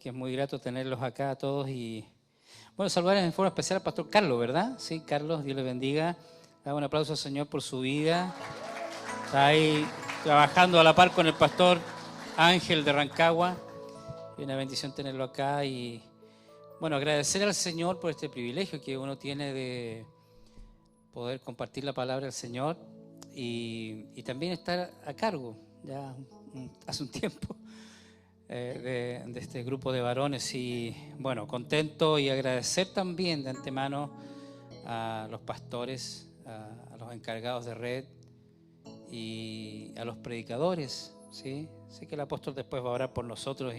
que es muy grato tenerlos acá a todos y, bueno, saludar en forma especial al pastor Carlos, ¿verdad? Sí, Carlos, Dios le bendiga. Da un aplauso al Señor por su vida. Está ahí trabajando a la par con el pastor Ángel de Rancagua. Y una bendición tenerlo acá y, bueno, agradecer al Señor por este privilegio que uno tiene de poder compartir la palabra del Señor y también estar a cargo, ya hace un tiempo, de este grupo de varones y, bueno, contento y agradecer también de antemano a los pastores, a los encargados de red y a los predicadores, ¿sí? Sé que el apóstol después va a orar por nosotros,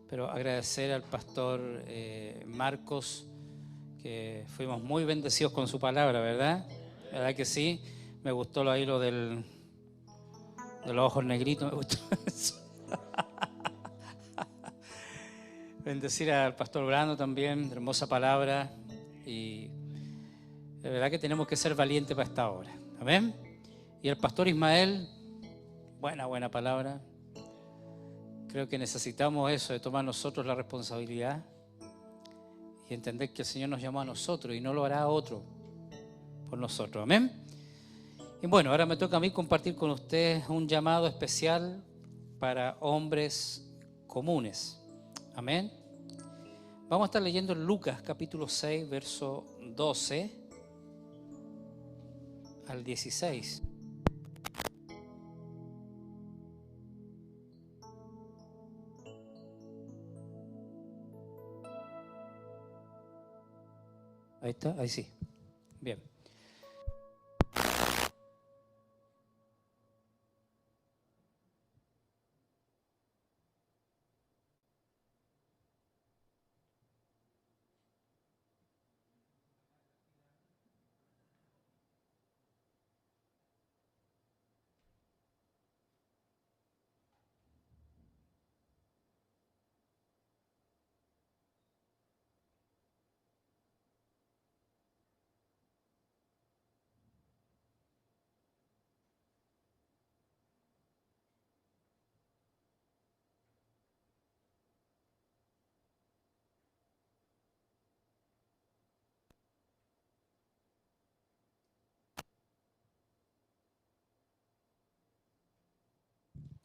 pero agradecer al pastor Marcos, que fuimos muy bendecidos con su palabra, ¿verdad? ¿Verdad que sí? Me gustó lo de los ojos negritos, me gustó eso. Bendecir al pastor Brando también, hermosa palabra, y de verdad que tenemos que ser valientes para esta hora, ¿amén? Y el pastor Ismael, buena palabra. Creo que necesitamos eso, de tomar nosotros la responsabilidad y entender que el Señor nos llamó a nosotros y no lo hará otro por nosotros, amén. Y bueno, ahora me toca a mí compartir con ustedes un llamado especial para hombres comunes, amén. Vamos a estar leyendo en Lucas capítulo 6, verso 12 al 16. Ahí está, ahí sí. Bien.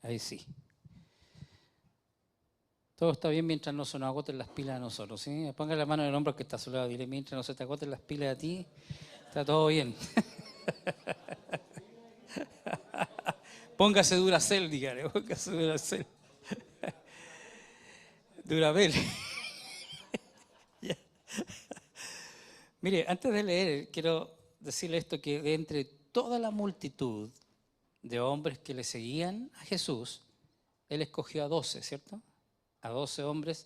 Ahí sí. Todo está bien mientras no se nos agoten las pilas a nosotros, ¿sí? Ponga la mano en el hombro que está a su lado. Dile, mientras no se te agoten las pilas a ti, está todo bien. Póngase Duracell, dígale, póngase Duracell. Durabel. Mire, antes de leer, quiero decirle esto, que de entre toda la multitud de hombres que le seguían a Jesús, Él escogió a 12, ¿cierto? A 12 hombres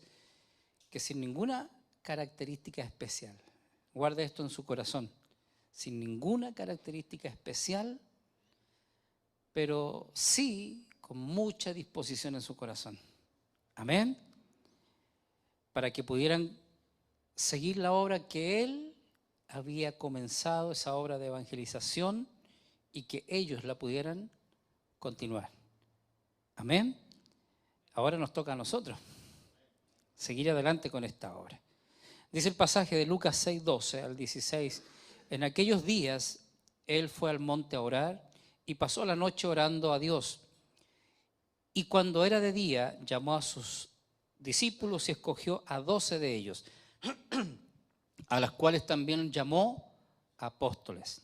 que sin ninguna característica especial, guarde esto en su corazón, sin ninguna característica especial, pero sí con mucha disposición en su corazón. Amén. Para que pudieran seguir la obra que Él había comenzado, esa obra de evangelización, y que ellos la pudieran continuar. Amén. Ahora nos toca a nosotros seguir adelante con esta obra. Dice el pasaje de Lucas 6, 12 al 16. En aquellos días Él fue al monte a orar y pasó la noche orando a Dios. Y cuando era de día, llamó a sus discípulos y escogió a 12 de ellos, a las cuales también llamó apóstoles.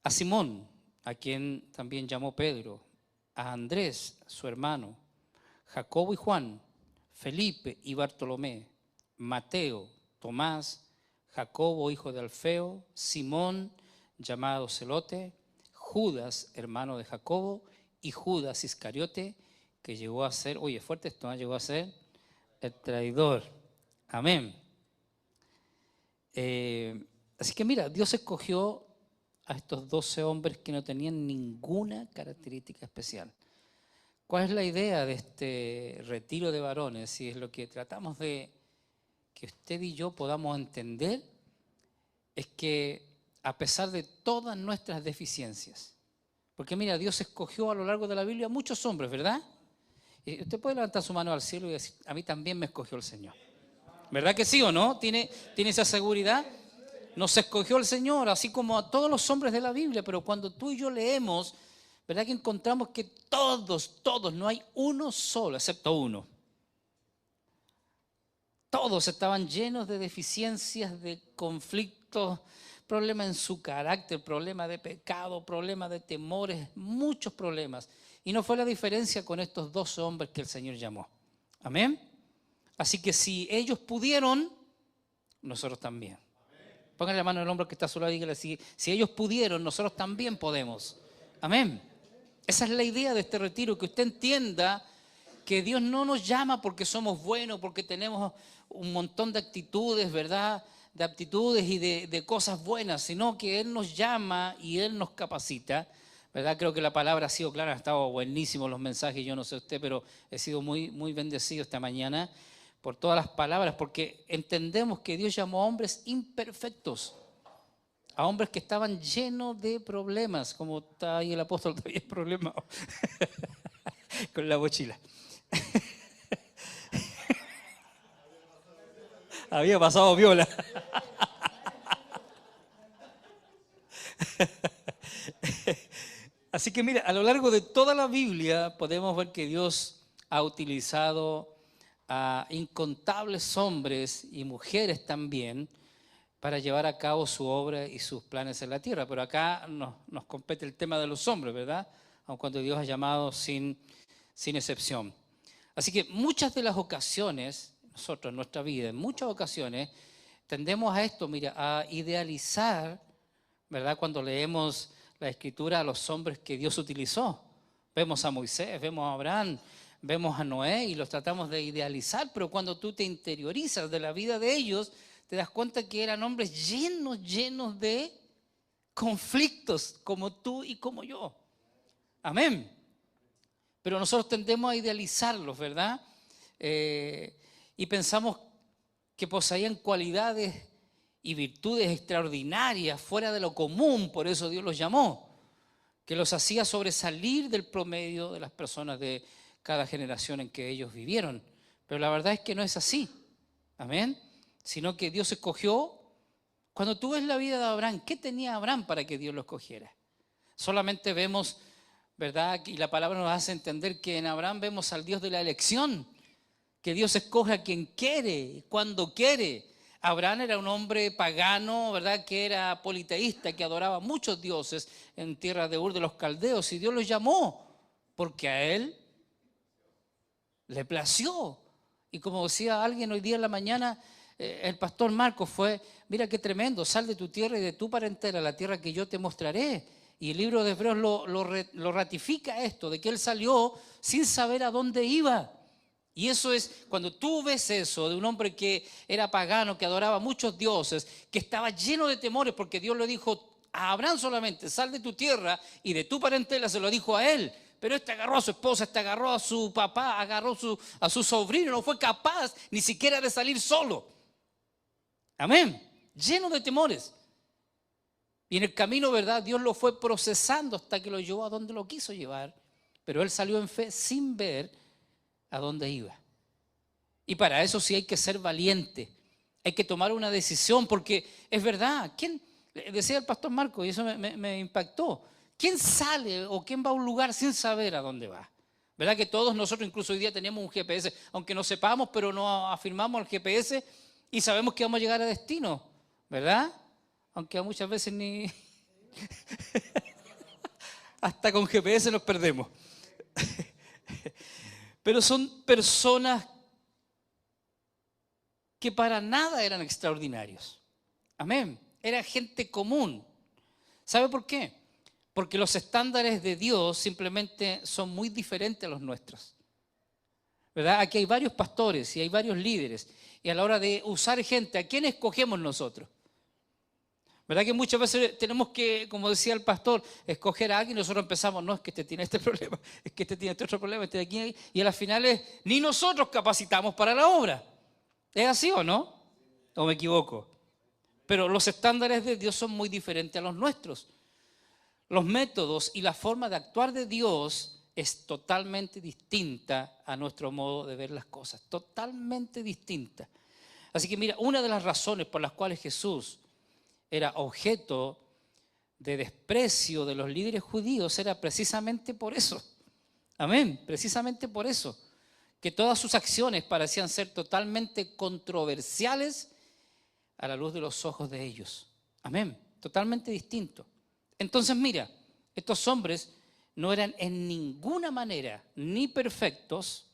A Simón, a quien también llamó Pedro, a Andrés, su hermano, Jacobo y Juan, Felipe y Bartolomé, Mateo, Tomás, Jacobo, hijo de Alfeo, Simón, llamado Celote, Judas, hermano de Jacobo, y Judas Iscariote, que llegó a ser, oye, fuerte esto, ¿eh? Llegó a ser el traidor. Amén. Así que mira, Dios escogió a estos 12 hombres que no tenían ninguna característica especial. ¿Cuál es la idea de este retiro de varones? Y es lo que tratamos de que usted y yo podamos entender, es que a pesar de todas nuestras deficiencias, porque mira, Dios escogió a lo largo de la Biblia muchos hombres, ¿verdad? Y usted puede levantar su mano al cielo y decir, a mí también me escogió el Señor. ¿Verdad que sí o no? ¿Tiene esa seguridad? Nos escogió el Señor, así como a todos los hombres de la Biblia, pero cuando tú y yo leemos, ¿verdad que encontramos que todos, no hay uno solo, excepto uno? Todos estaban llenos de deficiencias, de conflictos, problemas en su carácter, problemas de pecado, problemas de temores, muchos problemas. Y no fue la diferencia con estos 12 hombres que el Señor llamó. Amén. Así que si ellos pudieron, nosotros también. Póngale la mano en el hombro que está a su lado y dígale, si ellos pudieron, nosotros también podemos. Amén. Esa es la idea de este retiro, que usted entienda que Dios no nos llama porque somos buenos, porque tenemos un montón de actitudes, ¿verdad? De aptitudes y de cosas buenas, sino que Él nos llama y Él nos capacita, ¿verdad? Creo que la palabra ha sido clara, han estado buenísimos los mensajes, yo no sé usted, pero he sido muy, muy bendecido esta mañana por todas las palabras, porque entendemos que Dios llamó a hombres imperfectos, a hombres que estaban llenos de problemas, como está ahí el apóstol todavía es problema con la mochila. Había pasado viola. Así que mira, a lo largo de toda la Biblia podemos ver que Dios ha utilizado a incontables hombres y mujeres también para llevar a cabo su obra y sus planes en la tierra. Pero acá nos compete el tema de los hombres, ¿verdad? Aun cuando Dios ha llamado sin excepción. Así que muchas de las ocasiones, nosotros en nuestra vida, en muchas ocasiones, tendemos a esto, mira, a idealizar, ¿verdad? Cuando leemos la Escritura a los hombres que Dios utilizó. Vemos a Moisés, vemos a Abraham, vemos a Noé y los tratamos de idealizar, pero cuando tú te interiorizas de la vida de ellos, te das cuenta que eran hombres llenos de conflictos, como tú y como yo. Amén. Pero nosotros tendemos a idealizarlos, ¿verdad? Y pensamos que poseían cualidades y virtudes extraordinarias, fuera de lo común, por eso Dios los llamó, que los hacía sobresalir del promedio de las personas de cada generación en que ellos vivieron. Pero la verdad es que no es así, amén, sino que Dios escogió. Cuando tú ves la vida de Abraham, ¿qué tenía Abraham para que Dios lo escogiera? Solamente vemos, ¿verdad? Y la palabra nos hace entender que en Abraham vemos al Dios de la elección, que Dios escoge a quien quiere, cuando quiere. Abraham era un hombre pagano, ¿verdad? Que era politeísta, que adoraba muchos dioses en tierra de Ur de los Caldeos, y Dios lo llamó porque a él le plació. Y como decía alguien hoy día en la mañana, el pastor Marcos fue, mira qué tremendo, sal de tu tierra y de tu parentela, la tierra que yo te mostraré. Y el libro de Hebreos lo ratifica esto, de que él salió sin saber a dónde iba. Y eso es, cuando tú ves eso de un hombre que era pagano, que adoraba muchos dioses, que estaba lleno de temores, porque Dios le dijo a Abraham solamente, sal de tu tierra y de tu parentela, se lo dijo a él. Pero este agarró a su esposa, este agarró a su papá, agarró a su sobrino, no fue capaz ni siquiera de salir solo. Amén. Lleno de temores. Y en el camino, ¿verdad? Dios lo fue procesando hasta que lo llevó a donde lo quiso llevar. Pero él salió en fe sin ver a dónde iba. Y para eso sí hay que ser valiente. Hay que tomar una decisión, porque es verdad. ¿Quién? Decía el pastor Marco, y eso me impactó. ¿Quién sale o quién va a un lugar sin saber a dónde va? ¿Verdad que todos nosotros incluso hoy día tenemos un GPS, aunque no sepamos, pero no afirmamos el GPS y sabemos que vamos a llegar a destino, ¿verdad? Aunque muchas veces ni... hasta con GPS nos perdemos. Pero son personas que para nada eran extraordinarios. Amén. Era gente común. ¿Sabe por qué? Porque los estándares de Dios simplemente son muy diferentes a los nuestros. ¿Verdad? Aquí hay varios pastores y hay varios líderes. Y a la hora de usar gente, ¿a quién escogemos nosotros? ¿Verdad que muchas veces tenemos que, como decía el pastor, escoger a alguien y nosotros empezamos, no, es que este tiene este problema, es que este tiene este otro problema, este de aquí, y a las finales ni nosotros capacitamos para la obra. ¿Es así o no? ¿O me equivoco? Pero los estándares de Dios son muy diferentes a los nuestros. Los métodos y la forma de actuar de Dios es totalmente distinta a nuestro modo de ver las cosas, totalmente distinta. Así que mira, una de las razones por las cuales Jesús era objeto de desprecio de los líderes judíos era precisamente por eso. Amén, precisamente por eso. Que todas sus acciones parecían ser totalmente controversiales a la luz de los ojos de ellos. Amén, totalmente distinto. Entonces mira, estos hombres no eran en ninguna manera ni perfectos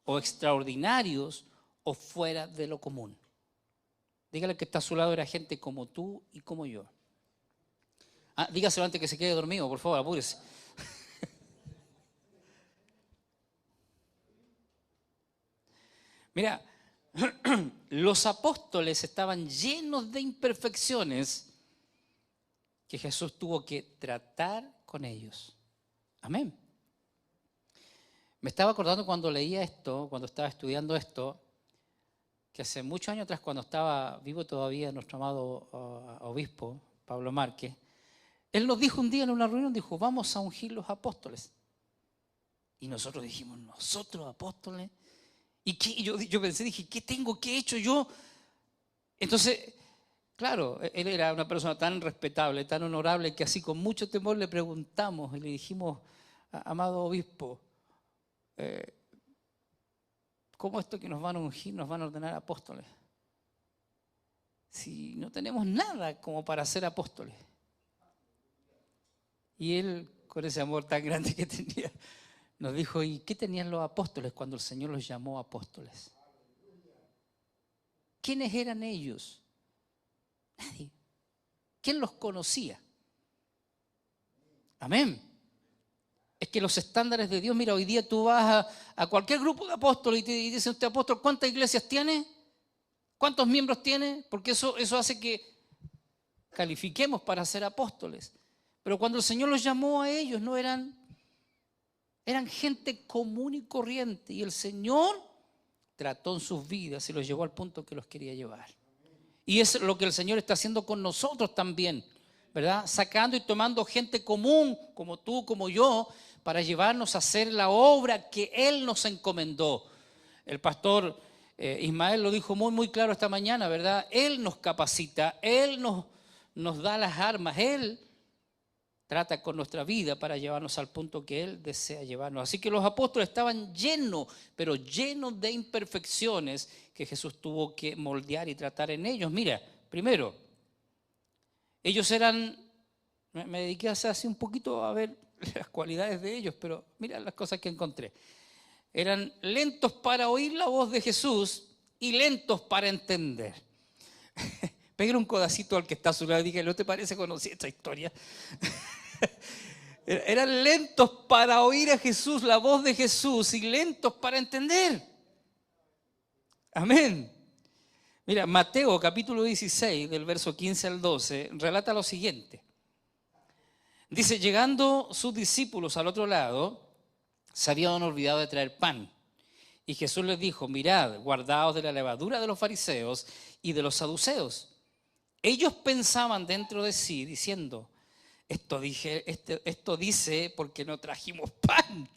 o extraordinarios o fuera de lo común. Dígale que está a su lado, era gente como tú y como yo. Dígaselo antes que se quede dormido, por favor, apúrese. Mira, los apóstoles estaban llenos de imperfecciones que Jesús tuvo que tratar con ellos. Amén. Me estaba acordando cuando leía esto, cuando estaba estudiando esto, que hace muchos años atrás, cuando estaba vivo todavía nuestro amado obispo, Pablo Márquez, él nos dijo un día en una reunión, dijo, vamos a ungir los apóstoles. Y nosotros dijimos, ¿nosotros apóstoles? Y yo pensé, dije, ¿qué tengo? ¿Qué he hecho yo? Entonces, claro, él era una persona tan respetable, tan honorable, que así con mucho temor le preguntamos y le dijimos, amado obispo, ¿cómo esto que nos van a ungir, nos van a ordenar apóstoles? Si no tenemos nada como para ser apóstoles. Y él, con ese amor tan grande que tenía, nos dijo, ¿y qué tenían los apóstoles cuando el Señor los llamó apóstoles? ¿Quiénes eran ellos? Nadie. ¿Quién los conocía? Amén. Es que los estándares de Dios, mira, hoy día tú vas a cualquier grupo de apóstoles y dice usted, apóstol, ¿cuántas iglesias tiene? ¿Cuántos miembros tiene? Porque eso hace que califiquemos para ser apóstoles. Pero cuando el Señor los llamó a ellos, no eran gente común y corriente. Y el Señor trató en sus vidas y los llevó al punto que los quería llevar. Y es lo que el Señor está haciendo con nosotros también, ¿verdad? Sacando y tomando gente común, como tú, como yo, para llevarnos a hacer la obra que Él nos encomendó. El pastor Ismael lo dijo muy, muy claro esta mañana, ¿verdad? Él nos capacita, Él nos da las armas, Él trata con nuestra vida para llevarnos al punto que Él desea llevarnos. Así que los apóstoles estaban llenos, pero llenos de imperfecciones que Jesús tuvo que moldear y tratar en ellos. Mira, primero, ellos eran, me dediqué a hacer así un poquito a ver las cualidades de ellos, pero mira las cosas que encontré. Eran lentos para oír la voz de Jesús y lentos para entender. Pégale un codacito al que está a su lado y dije, ¿no te parece conocida esta historia? Eran lentos para oír a Jesús, la voz de Jesús, y lentos para entender. Amén. Mira, Mateo capítulo 16, del verso 15 al 12, relata lo siguiente. Dice, llegando sus discípulos al otro lado, se habían olvidado de traer pan. Y Jesús les dijo, mirad, guardaos de la levadura de los fariseos y de los saduceos. Ellos pensaban dentro de sí, diciendo, esto dice porque no trajimos pan.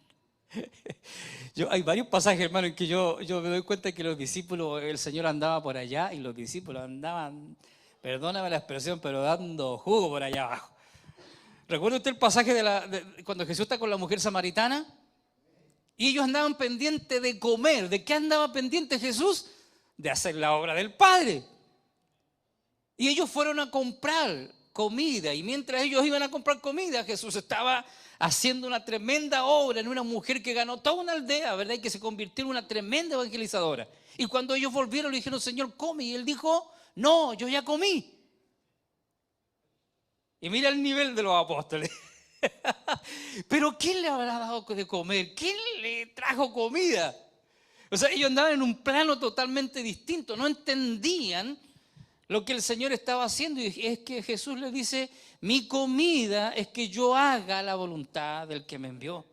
Hay varios pasajes, hermano, en que yo me doy cuenta que los discípulos, el Señor andaba por allá y los discípulos andaban, perdóname la expresión, pero dando jugo por allá abajo. ¿Recuerda usted el pasaje de cuando Jesús está con la mujer samaritana? Y ellos andaban pendientes de comer. ¿De qué andaba pendiente Jesús? De hacer la obra del Padre. Y ellos fueron a comprar comida. Y mientras ellos iban a comprar comida, Jesús estaba haciendo una tremenda obra en una mujer que ganó toda una aldea, ¿verdad? Y que se convirtió en una tremenda evangelizadora. Y cuando ellos volvieron, le dijeron, Señor, come. Y él dijo, no, yo ya comí. Y mira el nivel de los apóstoles. Pero ¿quién le habrá dado de comer? ¿Quién le trajo comida? O sea, ellos andaban en un plano totalmente distinto. No entendían lo que el Señor estaba haciendo. Y es que Jesús les dice, mi comida es que yo haga la voluntad del que me envió.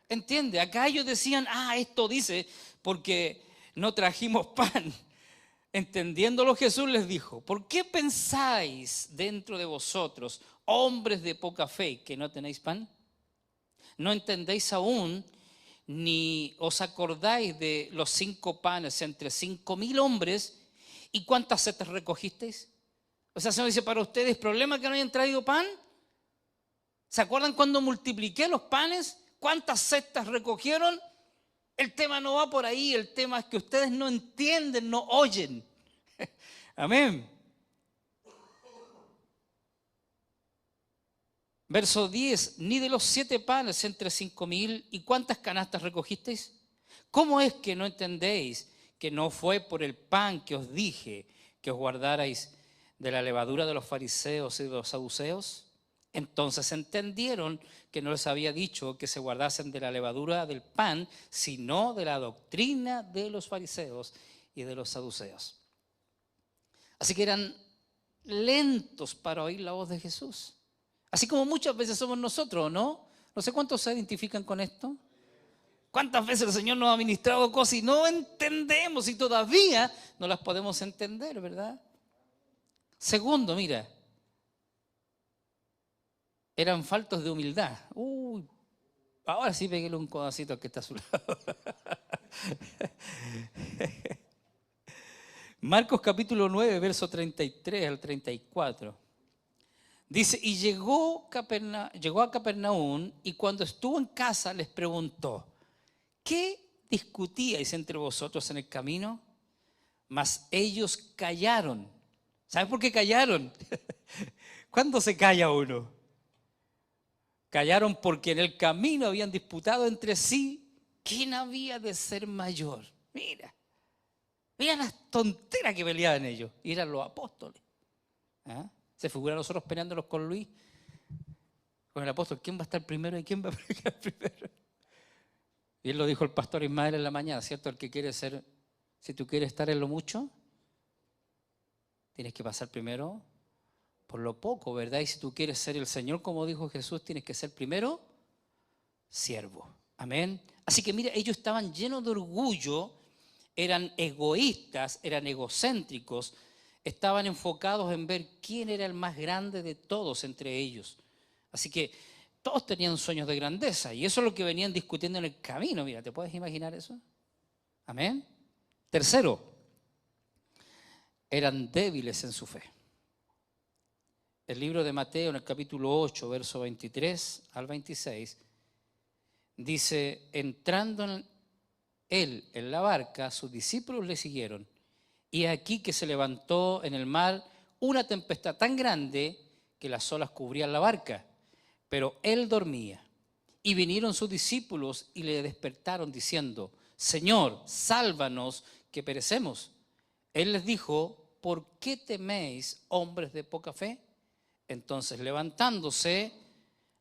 ¿Entiende? Acá ellos decían, esto dice porque no trajimos pan. Entendiéndolo, Jesús les dijo, ¿por qué pensáis dentro de vosotros, hombres de poca fe, que no tenéis pan? ¿No entendéis aún, ni os acordáis de los 5 panes entre 5.000 hombres y cuántas cestas recogisteis? O sea, el Señor dice, para ustedes, ¿problema que no hayan traído pan? ¿Se acuerdan cuando multipliqué los panes? ¿Cuántas cestas recogieron? El tema no va por ahí, el tema es que ustedes no entienden, no oyen. Amén. Verso 10, ni de los 7 panes entre 5.000, ¿y cuántas canastas recogisteis? ¿Cómo es que no entendéis que no fue por el pan que os dije que os guardarais de la levadura de los fariseos y de los saduceos? Entonces entendieron que no les había dicho que se guardasen de la levadura del pan, sino de la doctrina de los fariseos y de los saduceos. Así que eran lentos para oír la voz de Jesús. Así como muchas veces somos nosotros, ¿no? No sé cuántos se identifican con esto. ¿Cuántas veces el Señor nos ha ministrado cosas y no entendemos y todavía no las podemos entender, ¿verdad? Segundo, mira, eran faltos de humildad. Uy, ahora sí peguéle un codacito al que está a su lado. Marcos capítulo 9, verso 33 al 34. Dice, y llegó a Capernaum y cuando estuvo en casa les preguntó, ¿qué discutíais entre vosotros en el camino? Mas ellos callaron. ¿Sabes por qué callaron? ¿Cuándo se calla uno? Callaron porque en el camino habían disputado entre sí quién había de ser mayor. Mira las tonteras que peleaban ellos. Y eran los apóstoles. ¿Ah? Se figura a nosotros peleándolos con Luis, con el apóstol, ¿quién va a estar primero y quién va a predicar primero? Y él lo dijo el pastor Ismael en la mañana, ¿cierto? El que quiere ser, si tú quieres estar en lo mucho, tienes que pasar primero por lo poco, ¿verdad? Y si tú quieres ser el Señor, como dijo Jesús, tienes que ser primero siervo. Amén. Así que mira, ellos estaban llenos de orgullo, eran egoístas, eran egocéntricos, estaban enfocados en ver quién era el más grande de todos entre ellos. Así que todos tenían sueños de grandeza y eso es lo que venían discutiendo en el camino. Mira, ¿te puedes imaginar eso? Amén. Tercero, eran débiles en su fe. El libro de Mateo, en el capítulo 8, verso 23 al 26, dice, entrando él en la barca, sus discípulos le siguieron. Y aquí que se levantó en el mar una tempestad tan grande que las olas cubrían la barca, pero él dormía. Y vinieron sus discípulos y le despertaron diciendo, Señor, sálvanos que perecemos. Él les dijo, ¿por qué teméis, hombres de poca fe? Entonces levantándose,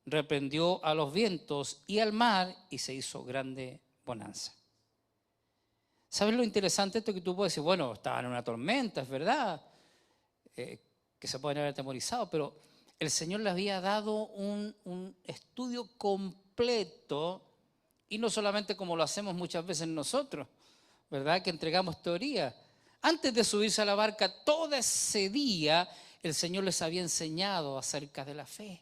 reprendió a los vientos y al mar y se hizo grande bonanza. ¿Sabes lo interesante esto? Que tú puedes decir, bueno, estaban en una tormenta, es verdad, que se pueden haber atemorizado, pero el Señor le había dado un estudio completo y no solamente como lo hacemos muchas veces nosotros, ¿verdad? Que entregamos teoría. Antes de subirse a la barca, todo ese día el Señor les había enseñado acerca de la fe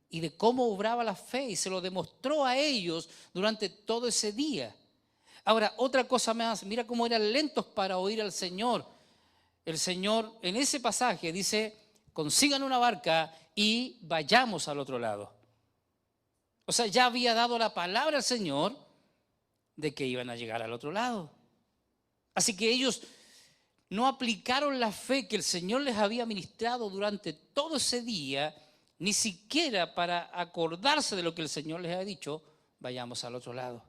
y de cómo obraba la fe y se lo demostró a ellos durante todo ese día. Ahora, otra cosa más, mira cómo eran lentos para oír al Señor. El Señor en ese pasaje dice, consigan una barca y vayamos al otro lado. O sea, ya había dado la palabra al Señor de que iban a llegar al otro lado. Así que ellos no aplicaron la fe que el Señor les había ministrado durante todo ese día, ni siquiera para acordarse de lo que el Señor les había dicho, vayamos al otro lado.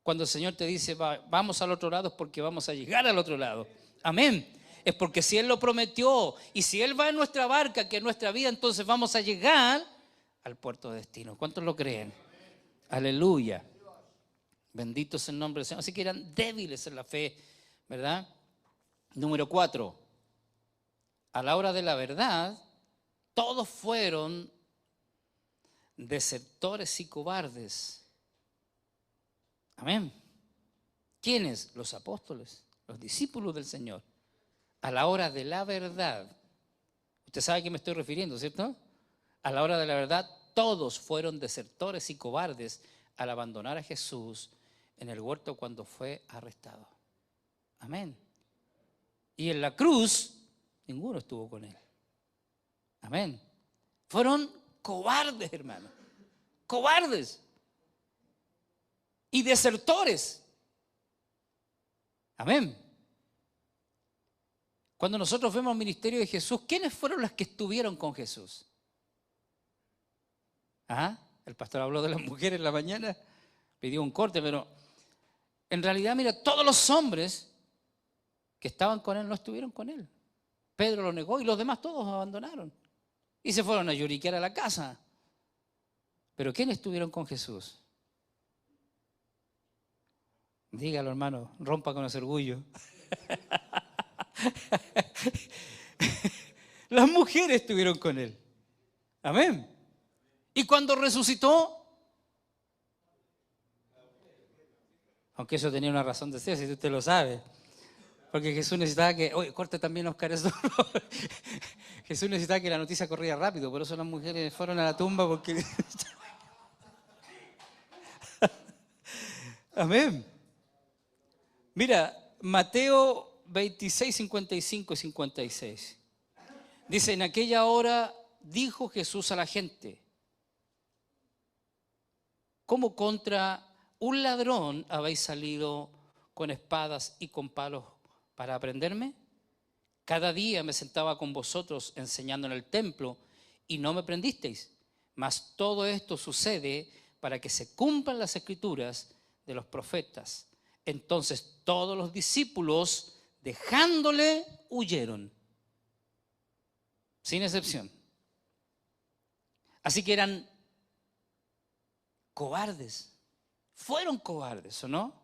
Cuando el Señor te dice, vamos al otro lado, es porque vamos a llegar al otro lado. Amén. Es porque si Él lo prometió y si Él va en nuestra barca, que es nuestra vida, entonces vamos a llegar al puerto de destino. ¿Cuántos lo creen? Aleluya. Bendito es el nombre del Señor. Así que eran débiles en la fe, ¿verdad? Número 4. A la hora de la verdad, todos fueron desertores y cobardes. Amén. ¿Quiénes? Los apóstoles, los discípulos del Señor. A la hora de la verdad. Usted sabe a qué me estoy refiriendo, ¿cierto? A la hora de la verdad, todos fueron desertores y cobardes al abandonar a Jesús en el huerto cuando fue arrestado. Amén. Y en la cruz, ninguno estuvo con él. Amén. Fueron cobardes, hermano. Cobardes. Y desertores. Amén. Cuando nosotros vemos el ministerio de Jesús, ¿quiénes fueron los que estuvieron con Jesús? ¿Ah? El pastor habló de las mujeres en la mañana, pidió un corte, pero en realidad, mira, todos los hombres que estaban con él no estuvieron con él. Pedro lo negó y los demás todos abandonaron. Y se fueron a lloriquear a la casa. Pero ¿quiénes estuvieron con Jesús? Dígalo, hermano, rompa con ese orgullo. Las mujeres estuvieron con él. Amén. Y cuando resucitó, aunque eso tenía una razón de ser, si usted lo sabe, porque Jesús necesitaba que, oye, corte también Oscar eso. Jesús necesitaba que la noticia corría rápido, por eso las mujeres fueron a la tumba porque... Amén. Mira, Mateo 26, 55 y 56. Dice, en aquella hora dijo Jesús a la gente, ¿cómo contra un ladrón habéis salido con espadas y con palos para prenderme? Cada día me sentaba con vosotros enseñando en el templo y no me prendisteis. Mas todo esto sucede para que se cumplan las escrituras de los profetas. Entonces todos los discípulos, dejándole, huyeron. Sin excepción. Así que eran cobardes. Fueron cobardes, ¿o no?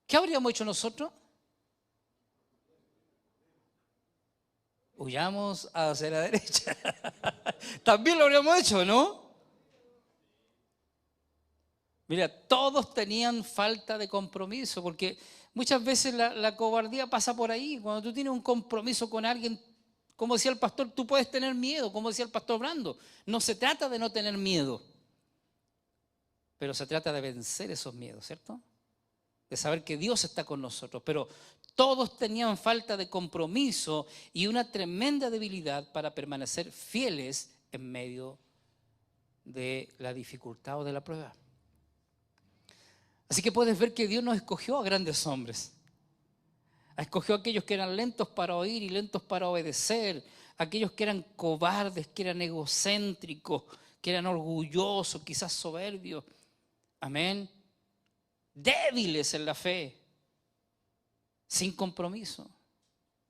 ¿Qué habríamos hecho nosotros? Huyamos hacia la derecha. También lo habríamos hecho, ¿no? Mira, todos tenían falta de compromiso, porque muchas veces la cobardía pasa por ahí. Cuando tú tienes un compromiso con alguien, como decía el pastor, tú puedes tener miedo, como decía el pastor Brando. No se trata de no tener miedo, pero se trata de vencer esos miedos, ¿cierto? De saber que Dios está con nosotros. Pero todos tenían falta de compromiso y una tremenda debilidad para permanecer fieles en medio de la dificultad o de la prueba. Así que puedes ver que Dios nos escogió a grandes hombres. Escogió a aquellos que eran lentos para oír y lentos para obedecer, aquellos que eran cobardes, que eran egocéntricos, que eran orgullosos, quizás soberbios. Amén. Débiles en la fe, sin compromiso.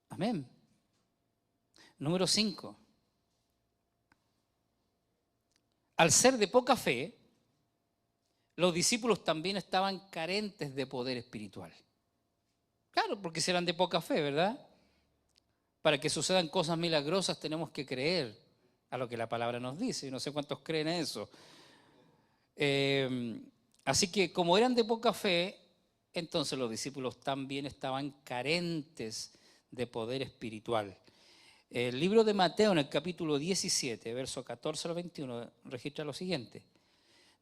Amén. Número 5. Al ser de poca fe, los discípulos también estaban carentes de poder espiritual. Claro, porque si eran de poca fe, ¿verdad? Para que sucedan cosas milagrosas tenemos que creer a lo que la palabra nos dice. Y no sé cuántos creen eso. Así que como eran de poca fe, entonces los discípulos también estaban carentes de poder espiritual. El libro de Mateo en el capítulo 17, verso 14 al 21, registra lo siguiente.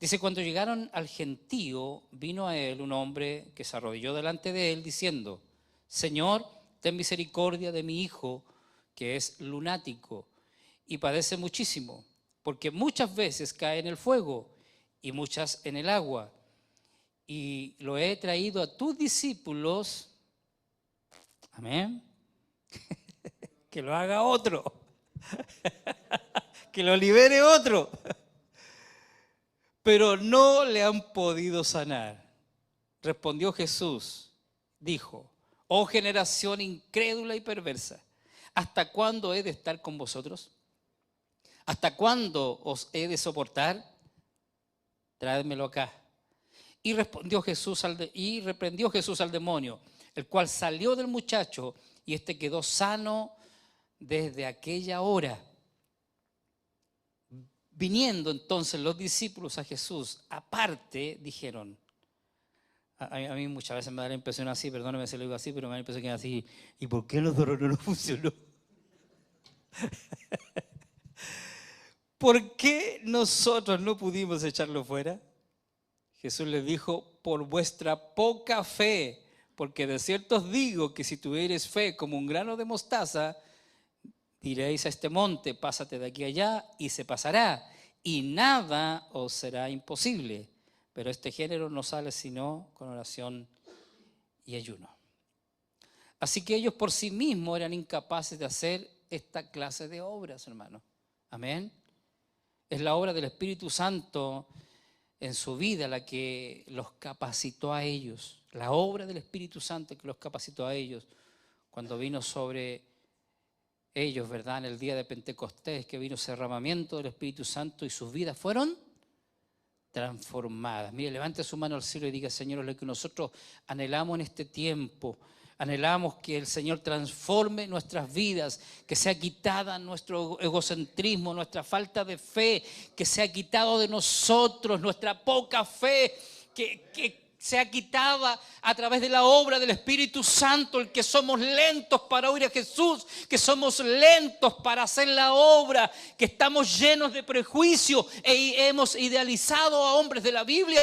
Dice, cuando llegaron al gentío, vino a él un hombre que se arrodilló delante de él diciendo, Señor, ten misericordia de mi hijo, que es lunático y padece muchísimo, porque muchas veces cae en el fuego y muchas en el agua. Y lo he traído a tus discípulos, amén, que lo haga otro, que lo libere otro. Pero no le han podido sanar. Respondió Jesús, dijo, oh generación incrédula y perversa, ¿hasta cuándo he de estar con vosotros? ¿Hasta cuándo os he de soportar? Traédmelo acá. Y reprendió Jesús al demonio, el cual salió del muchacho y éste quedó sano desde aquella hora. Viniendo entonces los discípulos a Jesús, aparte, dijeron, a mí muchas veces me da la impresión así, perdóneme si lo digo así, pero me da la impresión que es así, ¿y por qué nosotros no nos funcionó? ¿por qué nosotros no pudimos echarlo fuera? Jesús les dijo, por vuestra poca fe, porque de cierto os digo que si tuviereis fe como un grano de mostaza, diréis a este monte, pásate de aquí a allá, y se pasará, y nada os será imposible. Pero este género no sale sino con oración y ayuno. Así que ellos por sí mismos eran incapaces de hacer esta clase de obras, hermanos. Amén. Es la obra del Espíritu Santo en su vida la que los capacitó a ellos. La obra del Espíritu Santo que los capacitó a ellos cuando vino sobre ellos, ¿verdad? En el día de Pentecostés, que vino ese derramamiento del Espíritu Santo y sus vidas fueron transformadas. Mire, levante su mano al cielo y diga, Señor, es lo que nosotros anhelamos en este tiempo. Anhelamos que el Señor transforme nuestras vidas, que sea quitada nuestro egocentrismo, nuestra falta de fe, que sea quitado de nosotros nuestra poca fe, que sea quitada a través de la obra del Espíritu Santo, el que somos lentos para oír a Jesús, que somos lentos para hacer la obra, que estamos llenos de prejuicio e hemos idealizado a hombres de la Biblia.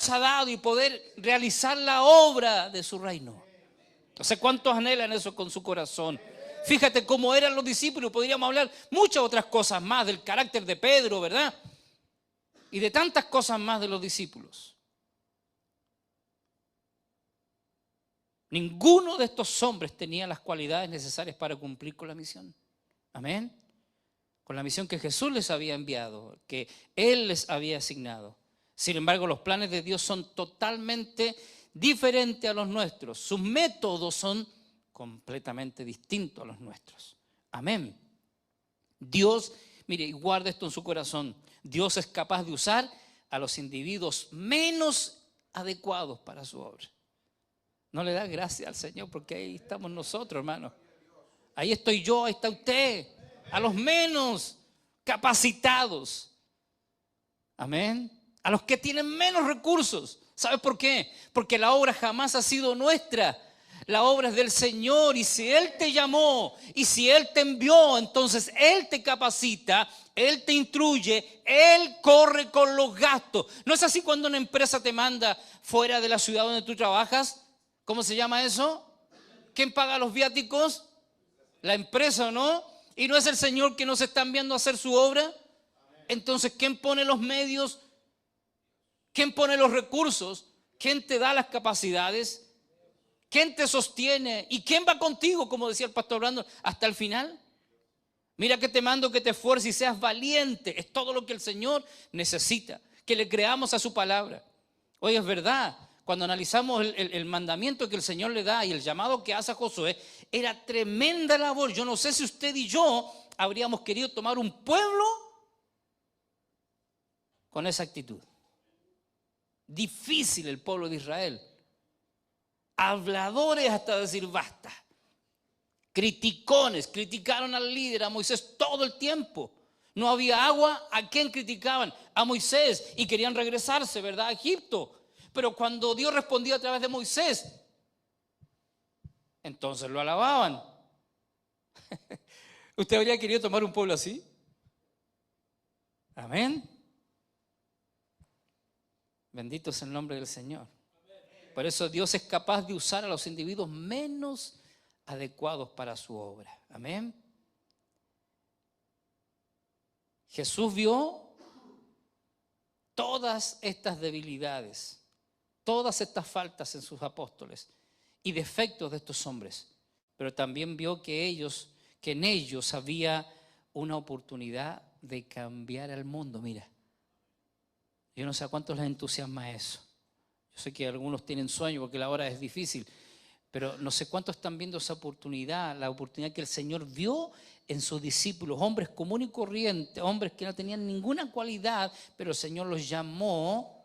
Ha dado y poder realizar la obra de su reino. Entonces, ¿cuántos anhelan eso con su corazón? Fíjate cómo eran los discípulos. Podríamos hablar muchas otras cosas más del carácter de Pedro, ¿verdad? Y de tantas cosas más de los discípulos. Ninguno de estos hombres tenía las cualidades necesarias para cumplir con la misión. Amén. Con la misión que Jesús les había enviado, que Él les había asignado. Sin embargo, los planes de Dios son totalmente diferentes a los nuestros. Sus métodos son completamente distintos a los nuestros. Amén. Dios, mire, y guarde esto en su corazón. Dios es capaz de usar a los individuos menos adecuados para su obra. No le da gracias al Señor porque ahí estamos nosotros, hermanos. Ahí estoy yo, ahí está usted. A los menos capacitados. Amén. A los que tienen menos recursos. ¿Sabe por qué? Porque la obra jamás ha sido nuestra. La obra es del Señor, y si Él te llamó y si Él te envió, entonces Él te capacita, Él te instruye, Él corre con los gastos. ¿No es así cuando una empresa te manda fuera de la ciudad donde tú trabajas? ¿Cómo se llama eso? ¿Quién paga los viáticos? La empresa, ¿no? ¿Y no es el Señor que nos está enviando a hacer su obra? Entonces, ¿quién pone los medios? ¿Quién pone los recursos? ¿Quién te da las capacidades? ¿Quién te sostiene? ¿Y quién va contigo, como decía el pastor Brandon, hasta el final? Mira que te mando que te esfuerces y seas valiente. Es todo lo que el Señor necesita, que le creamos a su palabra. Oye, es verdad, cuando analizamos el mandamiento que el Señor le da y el llamado que hace a Josué, era tremenda labor. Yo no sé si usted y yo habríamos querido tomar un pueblo con esa actitud. Difícil el pueblo de Israel. Habladores hasta decir basta. Criticones, criticaron al líder, a Moisés todo el tiempo. No había agua, ¿a quién criticaban? A Moisés, y querían regresarse, ¿verdad? A Egipto. Pero cuando Dios respondía a través de Moisés, entonces lo alababan. ¿Usted habría querido tomar un pueblo así? Amén. Bendito es el nombre del Señor. Por eso Dios es capaz de usar a los individuos menos adecuados para su obra. Amén. Jesús vio todas estas debilidades, todas estas faltas en sus apóstoles y defectos de estos hombres, pero también vio que en ellos había una oportunidad de cambiar al mundo. Mira, yo no sé a cuántos les entusiasma eso. Yo sé que algunos tienen sueño porque la hora es difícil, pero no sé cuántos están viendo esa oportunidad, la oportunidad que el Señor vio en sus discípulos, hombres comunes y corrientes, hombres que no tenían ninguna cualidad, pero el Señor los llamó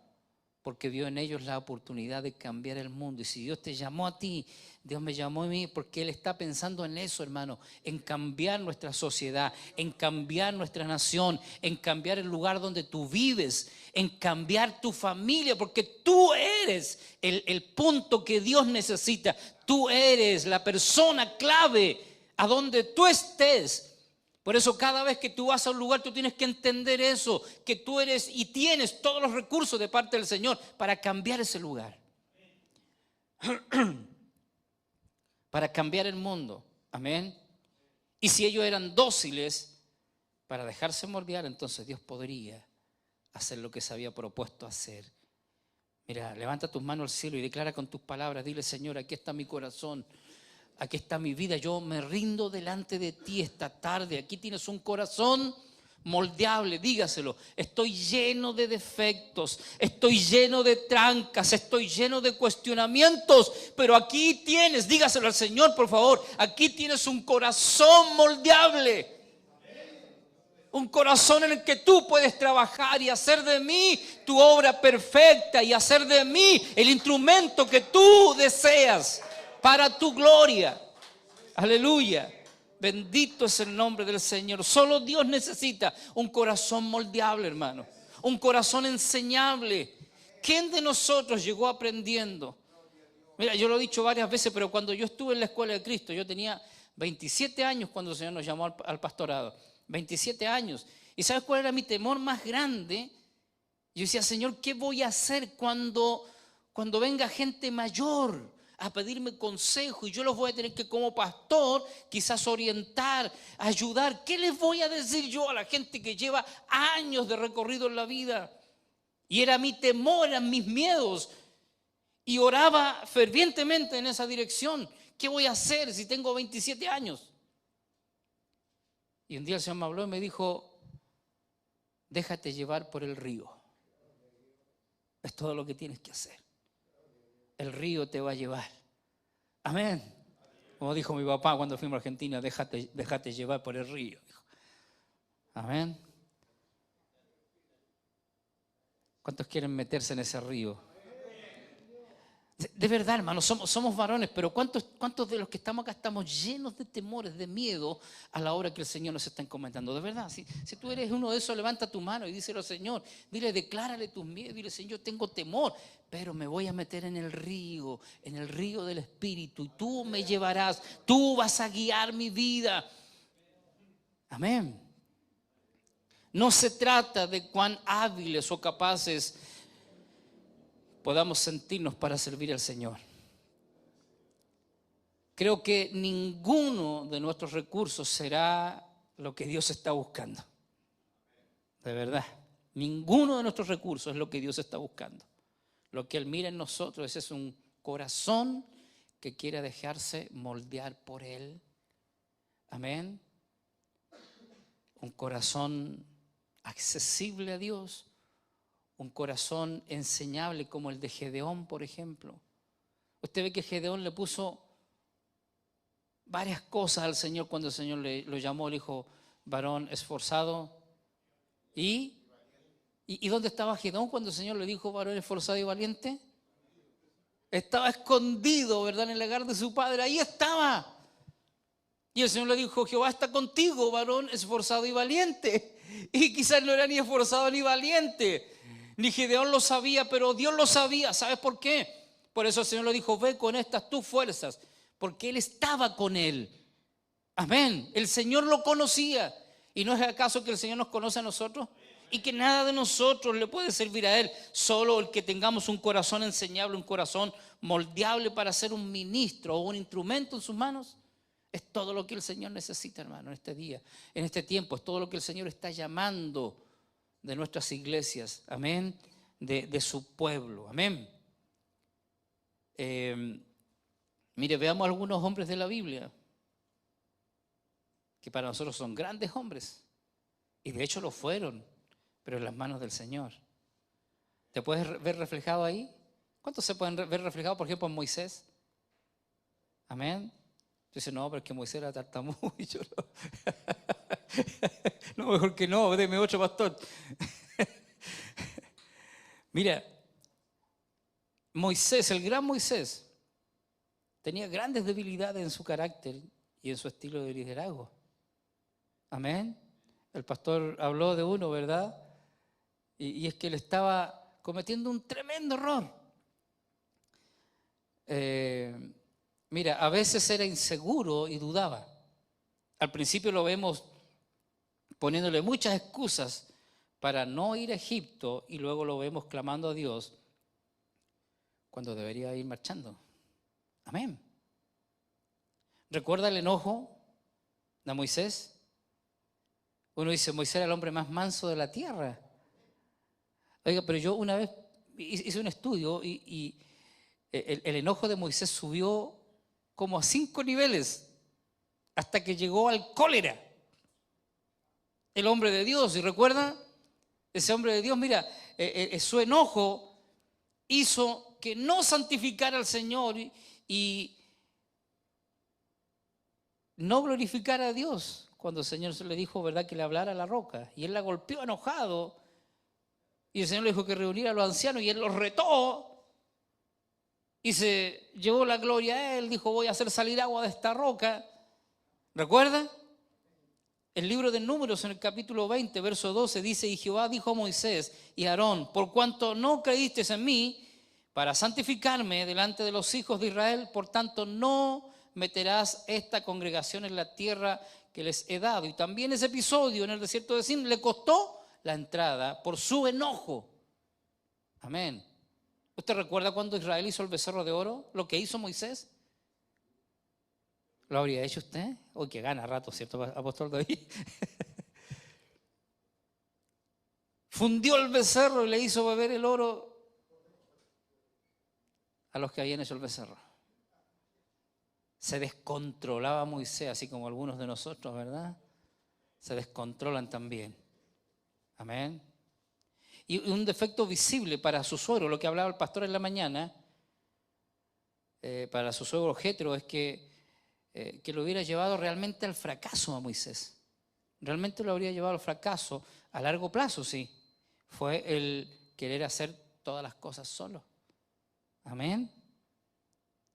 porque vio en ellos la oportunidad de cambiar el mundo. Y si Dios te llamó a ti, Dios me llamó a mí, porque Él está pensando en eso, hermano, en cambiar nuestra sociedad, en cambiar nuestra nación, en cambiar el lugar donde tú vives, en cambiar tu familia, porque tú eres el punto que Dios necesita. Tú eres la persona clave a donde tú estés. Por eso cada vez que tú vas a un lugar, tú tienes que entender eso, que tú eres y tienes todos los recursos de parte del Señor para cambiar ese lugar. Para cambiar el mundo. Amén. Y si ellos eran dóciles para dejarse moldear, entonces Dios podría hacer lo que se había propuesto hacer. Mira, levanta tus manos al cielo y declara con tus palabras, dile: Señor, aquí está mi corazón. Aquí está mi vida, yo me rindo delante de ti esta tarde. Aquí tienes un corazón moldeable, dígaselo. Estoy lleno de defectos, estoy lleno de trancas, estoy lleno de cuestionamientos, pero aquí tienes, dígaselo al Señor, por favor, aquí tienes un corazón moldeable. Un corazón en el que tú puedes trabajar y hacer de mí tu obra perfecta y hacer de mí el instrumento que tú deseas para tu gloria. Aleluya. Bendito es el nombre del Señor. Solo Dios necesita un corazón moldeable, hermano. Un corazón enseñable. ¿Quién de nosotros llegó aprendiendo? Mira, yo lo he dicho varias veces, pero cuando yo estuve en la escuela de Cristo, yo tenía 27 años cuando el Señor nos llamó al pastorado. 27 años. ¿Y sabes cuál era mi temor más grande? Yo decía: Señor, ¿qué voy a hacer cuando venga gente mayor a pedirme consejo y yo los voy a tener que, como pastor, quizás orientar, ayudar? ¿Qué les voy a decir yo a la gente que lleva años de recorrido en la vida? Y era mi temor, eran mis miedos. Y oraba fervientemente en esa dirección. ¿Qué voy a hacer si tengo 27 años? Y un día el Señor me habló y me dijo: déjate llevar por el río. Es todo lo que tienes que hacer. El río te va a llevar. Amén. Como dijo mi papá cuando fuimos a Argentina: déjate llevar por el río. Amén. ¿Cuántos quieren meterse en ese río? De verdad, hermanos, somos varones, pero ¿cuántos de los que estamos acá estamos llenos de temores, de miedo a la obra que el Señor nos está encomendando? De verdad, si tú eres uno de esos, levanta tu mano y díselo al Señor. Dile, declárale tus miedos. Dile: Señor, tengo temor, pero me voy a meter en el río del Espíritu, y tú me llevarás, tú vas a guiar mi vida. Amén. No se trata de cuán hábiles o capaces podamos sentirnos para servir al Señor. Creo que ninguno de nuestros recursos será lo que Dios está buscando. De verdad, ninguno de nuestros recursos es lo que Dios está buscando. Lo que Él mira en nosotros es un corazón que quiere dejarse moldear por Él. Amén. Un corazón accesible a Dios. Un corazón enseñable como el de Gedeón, por ejemplo. Usted ve que Gedeón le puso varias cosas al Señor cuando el Señor lo llamó. Le dijo: varón esforzado. ¿Y dónde estaba Gedeón cuando el Señor le dijo varón esforzado y valiente? Estaba escondido, ¿verdad? En el hogar de su padre. Ahí estaba. Y el Señor le dijo: Jehová está contigo, varón esforzado y valiente. Y quizás no era ni esforzado ni valiente. Ni Gedeón lo sabía, pero Dios lo sabía. ¿Sabes por qué? Por eso el Señor le dijo: ve con estas tus fuerzas, porque Él estaba con él. Amén. El Señor lo conocía. ¿Y no es acaso que el Señor nos conoce a nosotros? Y que nada de nosotros le puede servir a Él. Solo el que tengamos un corazón enseñable, un corazón moldeable para ser un ministro o un instrumento en sus manos. Es todo lo que el Señor necesita, hermano, en este día, en este tiempo. Es todo lo que el Señor está llamando de nuestras iglesias, amén, de su pueblo, amén. Mire, veamos algunos hombres de la Biblia que para nosotros son grandes hombres, y de hecho lo fueron, pero en las manos del Señor. ¿Te puedes ver reflejado ahí? ¿Cuántos se pueden ver reflejados, por ejemplo, en Moisés? Amén. Dice: no, pero es que Moisés era tartamudo y yo no. No, mejor que no, deme otro pastor. Mira, Moisés, el gran Moisés, tenía grandes debilidades en su carácter y en su estilo de liderazgo. Amén. El pastor habló de uno, ¿verdad? Y es que él estaba cometiendo un tremendo error. Mira, a veces era inseguro y dudaba. Al principio lo vemos poniéndole muchas excusas para no ir a Egipto y luego lo vemos clamando a Dios cuando debería ir marchando. Amén. ¿Recuerda el enojo de Moisés? Uno dice, Moisés era el hombre más manso de la tierra. Oiga, pero yo una vez hice un estudio y el enojo de Moisés subió como a 5 niveles hasta que llegó al cólera. El hombre de Dios, ¿y recuerda? Ese hombre de Dios, mira, su enojo hizo que no santificara al Señor y no glorificara a Dios. Cuando el Señor le dijo, ¿verdad?, que le hablara a la roca. Y él la golpeó enojado. Y el Señor le dijo que reuniera a los ancianos y él los retó. Y se llevó la gloria a él. Dijo, voy a hacer salir agua de esta roca. ¿Recuerda? El libro de Números en el capítulo 20, verso 12 dice, y Jehová dijo a Moisés y a Aarón, por cuanto no creísteis en mí para santificarme delante de los hijos de Israel, por tanto no meterás esta congregación en la tierra que les he dado. Y también ese episodio en el desierto de Sin le costó la entrada por su enojo. Amén. ¿Usted recuerda cuando Israel hizo el becerro de oro? Lo que hizo Moisés. ¿Lo habría hecho usted? Hoy que gana rato, ¿cierto, apóstol David? Fundió el becerro y le hizo beber el oro a los que habían hecho el becerro. Se descontrolaba Moisés, así como algunos de nosotros, ¿verdad? Se descontrolan también. Amén. Y un defecto visible para su suegro, lo que hablaba el pastor en la mañana, para su suegro Jetro, es que lo hubiera llevado realmente al fracaso a Moisés. Realmente lo habría llevado al fracaso a largo plazo, sí. Fue el querer hacer todas las cosas solo. Amén.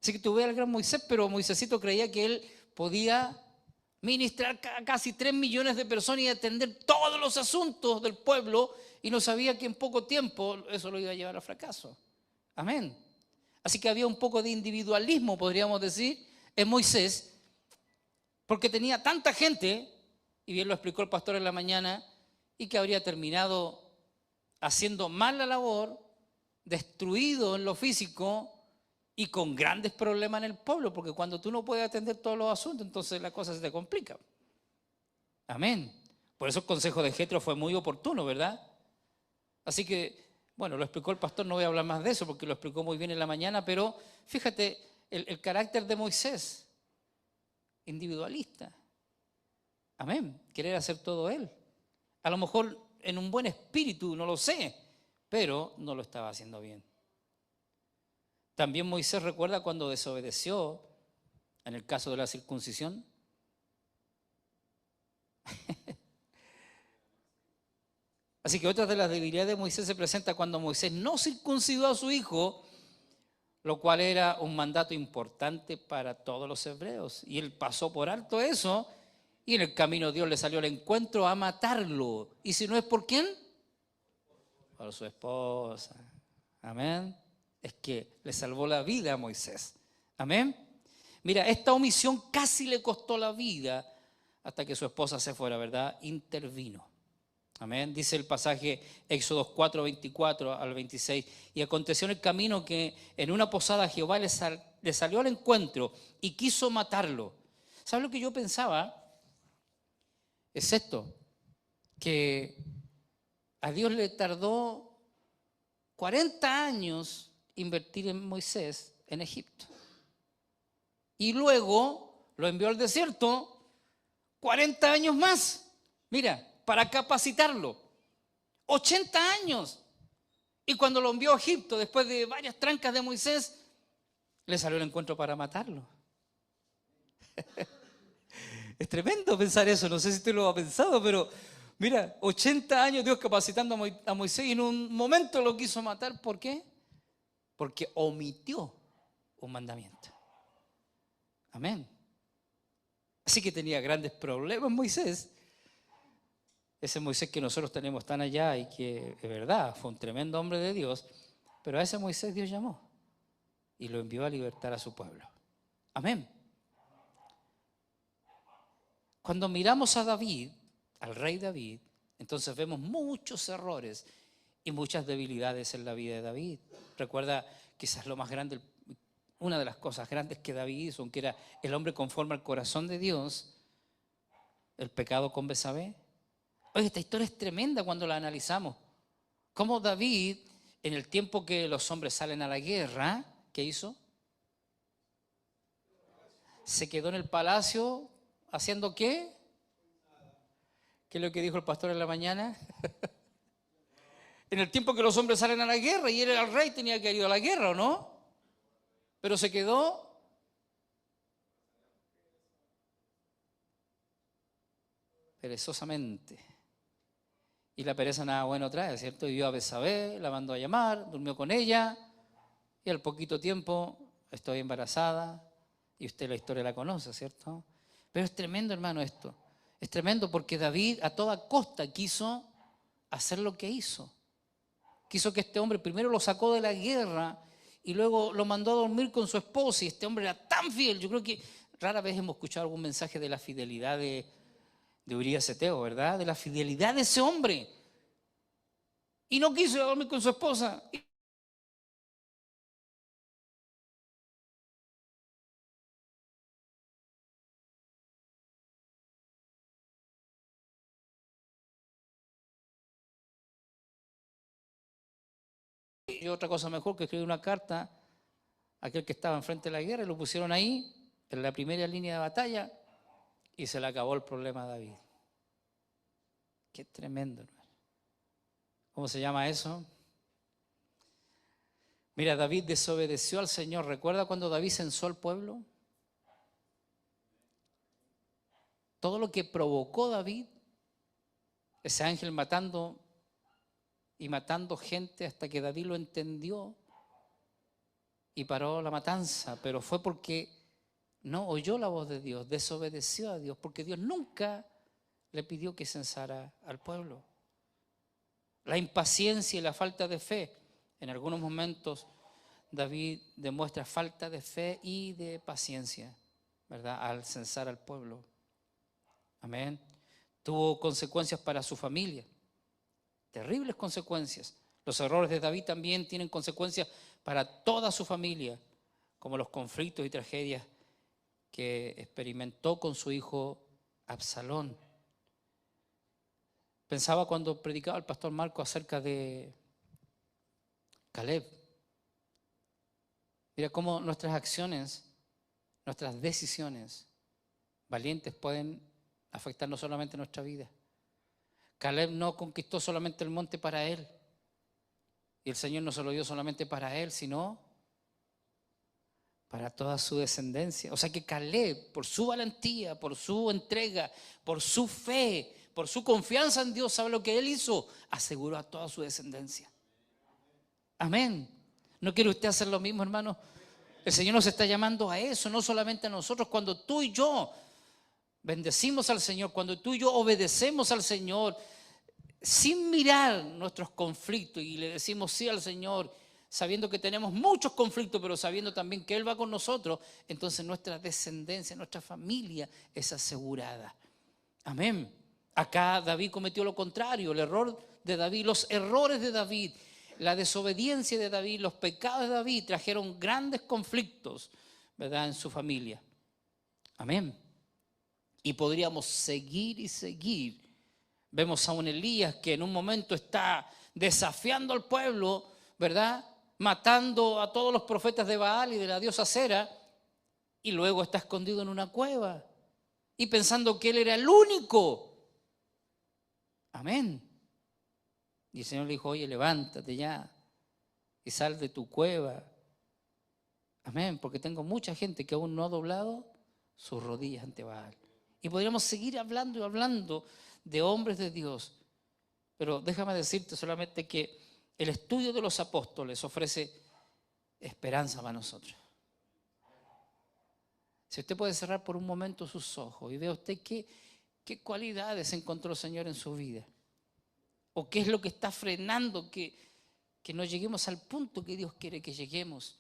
Así que tuve al gran Moisés, pero Moisésito creía que él podía ministrar a casi 3 millones de personas y atender todos los asuntos del pueblo y no sabía que en poco tiempo eso lo iba a llevar al fracaso. Amén. Así que había un poco de individualismo, podríamos decir, en Moisés, porque tenía tanta gente, y bien lo explicó el pastor en la mañana, y que habría terminado haciendo mal la labor, destruido en lo físico y con grandes problemas en el pueblo, porque cuando tú no puedes atender todos los asuntos, entonces la cosa se te complica. Amén. Por eso el consejo de Jetro fue muy oportuno, ¿verdad? Así que, bueno, lo explicó el pastor, no voy a hablar más de eso porque lo explicó muy bien en la mañana, pero fíjate el carácter de Moisés, individualista. Amén. Querer hacer todo él. A lo mejor en un buen espíritu, no lo sé, pero no lo estaba haciendo bien. También Moisés recuerda cuando desobedeció en el caso de la circuncisión. Así que otra de las debilidades de Moisés se presenta cuando Moisés no circuncidó a su hijo, lo cual era un mandato importante para todos los hebreos. Y él pasó por alto eso y en el camino Dios le salió al encuentro a matarlo. ¿Y si no es por quién? Por su esposa. Amén. Es que le salvó la vida a Moisés. Amén. Mira, esta omisión casi le costó la vida hasta que su esposa se fuera, ¿verdad? Intervino. Amén. Dice el pasaje Éxodo 4, 24 al 26. Y aconteció en el camino que en una posada Jehová le salió al encuentro y quiso matarlo. ¿Sabes lo que yo pensaba? Es esto, que a Dios le tardó 40 años invertir en Moisés en Egipto. Y luego lo envió al desierto 40 años más. Mira, para capacitarlo. 80 años. Y cuando lo envió a Egipto, después de varias trancas de Moisés, le salió el encuentro para matarlo. Es tremendo pensar eso, no sé si usted lo ha pensado, pero mira, 80 años Dios capacitando a Moisés y en un momento lo quiso matar. ¿Por qué? porque omitió un mandamiento. Amén. Así que tenía grandes problemas Moisés. Ese Moisés que nosotros tenemos tan allá y que, es verdad, fue un tremendo hombre de Dios, pero a ese Moisés Dios llamó y lo envió a libertar a su pueblo. Amén. Cuando miramos a David, al rey David, entonces vemos muchos errores y muchas debilidades en la vida de David. Recuerda quizás lo más grande, una de las cosas grandes que David hizo, aunque era el hombre conforme al corazón de Dios, el pecado con Betsabé. Oye, esta historia es tremenda cuando la analizamos. Cómo David, en el tiempo que los hombres salen a la guerra, ¿qué hizo? Se quedó en el palacio haciendo ¿qué? ¿Qué es lo que dijo el pastor en la mañana? En el tiempo que los hombres salen a la guerra y él era el rey, tenía que ir a la guerra, ¿o no? Pero se quedó perezosamente. Y la pereza nada bueno trae, ¿cierto? Y vio a Betsabé, la mandó a llamar, durmió con ella y al poquito tiempo estoy embarazada y usted la historia la conoce, ¿cierto? Pero es tremendo, hermano, esto. Es tremendo porque David a toda costa quiso hacer lo que hizo. Quiso que este hombre primero lo sacó de la guerra y luego lo mandó a dormir con su esposa y este hombre era tan fiel. Yo creo que rara vez hemos escuchado algún mensaje de la fidelidad de Urías Eteo, ¿verdad? De la fidelidad de ese hombre. Y no quiso ir a dormir con su esposa. Y otra cosa mejor que escribir una carta a aquel que estaba enfrente de la guerra y lo pusieron ahí, en la primera línea de batalla, y se le acabó el problema a David. Qué tremendo, hermano. ¿Cómo se llama eso? Mira, David desobedeció al Señor. ¿Recuerda cuando David censó al pueblo? Todo lo que provocó David, ese ángel matando y matando gente hasta que David lo entendió y paró la matanza, pero fue porque no oyó la voz de Dios, desobedeció a Dios, porque Dios nunca le pidió que censara al pueblo. La impaciencia y la falta de fe. En algunos momentos David demuestra falta de fe y de paciencia, ¿verdad? Al censar al pueblo. Amén. Tuvo consecuencias para su familia, terribles consecuencias. Los errores de David también tienen consecuencias para toda su familia, como los conflictos y tragedias que experimentó con su hijo Absalón. Pensaba cuando predicaba el pastor Marco acerca de Caleb. Mira cómo nuestras acciones, nuestras decisiones valientes pueden afectar no solamente nuestra vida. Caleb no conquistó solamente el monte para él. Y el Señor no se lo dio solamente para él, sino para toda su descendencia. O sea que Caleb, por su valentía, por su entrega, por su fe, por su confianza en Dios, ¿sabe lo que él hizo? Aseguró a toda su descendencia. Amén. ¿No quiere usted hacer lo mismo, hermano? El Señor nos está llamando a eso, no solamente a nosotros. Cuando tú y yo bendecimos al Señor, cuando tú y yo obedecemos al Señor, sin mirar nuestros conflictos y le decimos sí al Señor, sabiendo que tenemos muchos conflictos, pero sabiendo también que Él va con nosotros, entonces nuestra descendencia, nuestra familia es asegurada. Amén. Acá David cometió lo contrario, el error de David, los errores de David, la desobediencia de David, los pecados de David trajeron grandes conflictos, ¿verdad?, en su familia. Amén. Y podríamos seguir y seguir. Vemos a un Elías que en un momento está desafiando al pueblo, ¿verdad?, matando a todos los profetas de Baal y de la diosa Acera, y luego está escondido en una cueva y pensando que él era el único. Amén. Y el Señor le dijo, oye, levántate ya y sal de tu cueva. Amén, porque tengo mucha gente que aún no ha doblado sus rodillas ante Baal. Y podríamos seguir hablando y hablando de hombres de Dios. Pero déjame decirte solamente que el estudio de los apóstoles ofrece esperanza para nosotros. Si usted puede cerrar por un momento sus ojos y vea usted qué cualidades encontró el Señor en su vida. O qué es lo que está frenando que no lleguemos al punto que Dios quiere que lleguemos.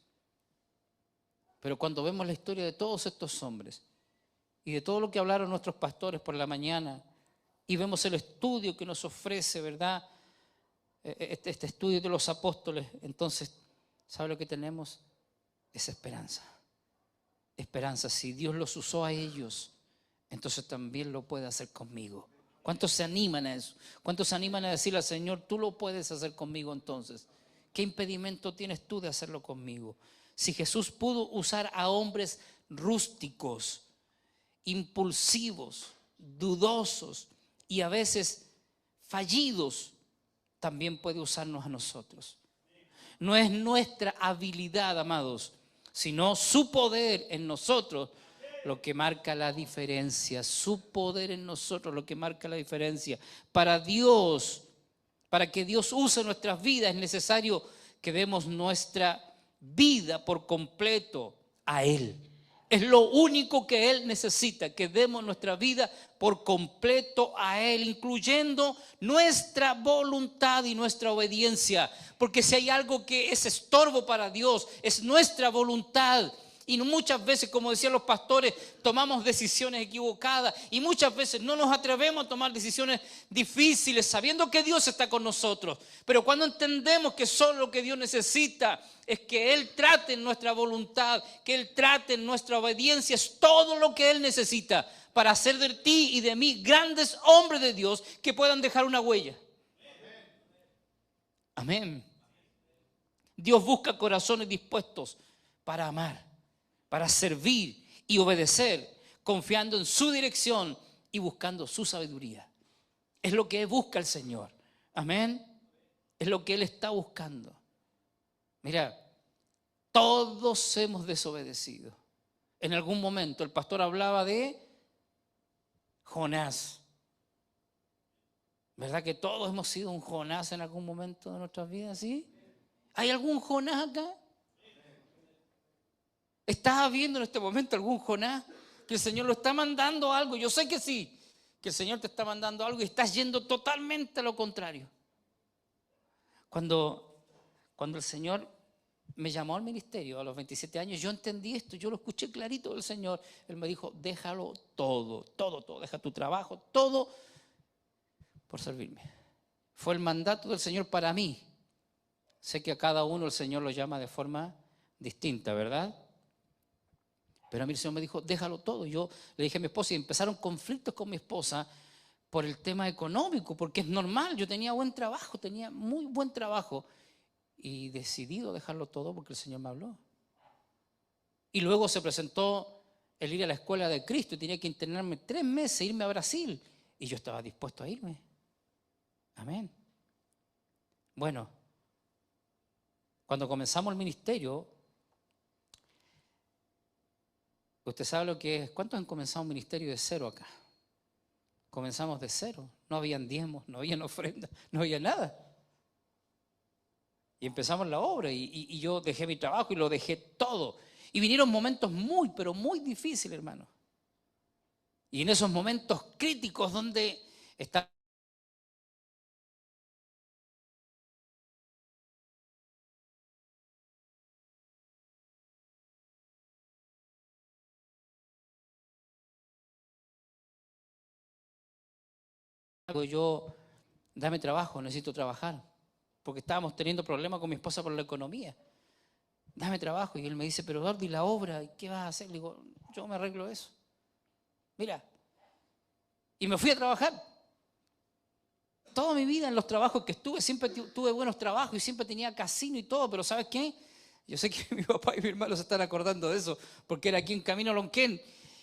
Pero cuando vemos la historia de todos estos hombres y de todo lo que hablaron nuestros pastores por la mañana y vemos el estudio que nos ofrece, ¿verdad? Este estudio de los apóstoles, entonces, ¿sabe lo que tenemos? Es esperanza. Esperanza. Si Dios los usó a ellos, entonces también lo puede hacer conmigo. ¿Cuántos se animan a eso? ¿Cuántos se animan a decirle al Señor, tú lo puedes hacer conmigo entonces? ¿Qué impedimento tienes tú de hacerlo conmigo? Si Jesús pudo usar a hombres rústicos, impulsivos, dudosos y a veces fallidos, también puede usarnos a nosotros. No es nuestra habilidad, amados, sino su poder en nosotros lo que marca la diferencia. Su poder en nosotros lo que marca la diferencia. Para Dios, para que Dios use nuestras vidas, es necesario que demos nuestra vida por completo a Él. Es lo único que Él necesita, que demos nuestra vida por completo a Él, incluyendo nuestra voluntad y nuestra obediencia. Porque si hay algo que es estorbo para Dios, es nuestra voluntad. Y muchas veces, como decían los pastores, tomamos decisiones equivocadas y muchas veces no nos atrevemos a tomar decisiones difíciles sabiendo que Dios está con nosotros. Pero cuando entendemos que solo lo que Dios necesita es que Él trate en nuestra voluntad, que Él trate en nuestra obediencia, es todo lo que Él necesita para hacer de ti y de mí grandes hombres de Dios que puedan dejar una huella. Amén. Dios busca corazones dispuestos para amar, para servir y obedecer, confiando en su dirección y buscando su sabiduría. Es lo que busca el Señor. Amén. Es lo que Él está buscando. Mira, todos hemos desobedecido. En algún momento el pastor hablaba de Jonás. ¿Verdad que todos hemos sido un Jonás en algún momento de nuestras vidas? ¿Sí? ¿Hay algún Jonás acá? ¿Estás viendo en este momento algún Jonás? Que el Señor lo está mandando algo. Yo sé que sí, que el Señor te está mandando algo y estás yendo totalmente a lo contrario. Cuando el Señor me llamó al ministerio a los 27 años, yo entendí esto, yo lo escuché clarito del Señor. Él me dijo, déjalo todo, deja tu trabajo, todo por servirme. Fue el mandato del Señor para mí. Sé que a cada uno el Señor lo llama de forma distinta, ¿verdad? Pero a mí el Señor me dijo, déjalo todo. Yo le dije a mi esposa y empezaron conflictos con mi esposa por el tema económico, porque es normal, yo tenía buen trabajo, tenía muy buen trabajo y decidí dejarlo todo porque el Señor me habló. Y luego se presentó el ir a la escuela de Cristo y tenía que internarme 3 meses, irme a Brasil y yo estaba dispuesto a irme. Amén. Bueno, cuando comenzamos el ministerio, usted sabe lo que es. ¿Cuántos han comenzado un ministerio de cero acá? Comenzamos de cero. No habían diezmos, no habían ofrendas, no había nada. Y empezamos la obra y yo dejé mi trabajo y lo dejé todo. Y vinieron momentos muy, pero muy difíciles, hermano. Y en esos momentos críticos donde está yo, dame trabajo, necesito trabajar, porque estábamos teniendo problemas con mi esposa por la economía. Dame trabajo. Y él me dice, pero Eduardo, ¿y la obra? ¿Qué vas a hacer? Le digo, yo me arreglo eso. Mira. Y me fui a trabajar. Toda mi vida en los trabajos que estuve, siempre tuve buenos trabajos y siempre tenía casino y todo, pero ¿sabes qué? Yo sé que mi papá y mi hermano se están acordando de eso, porque era aquí en Camino a Lonquén.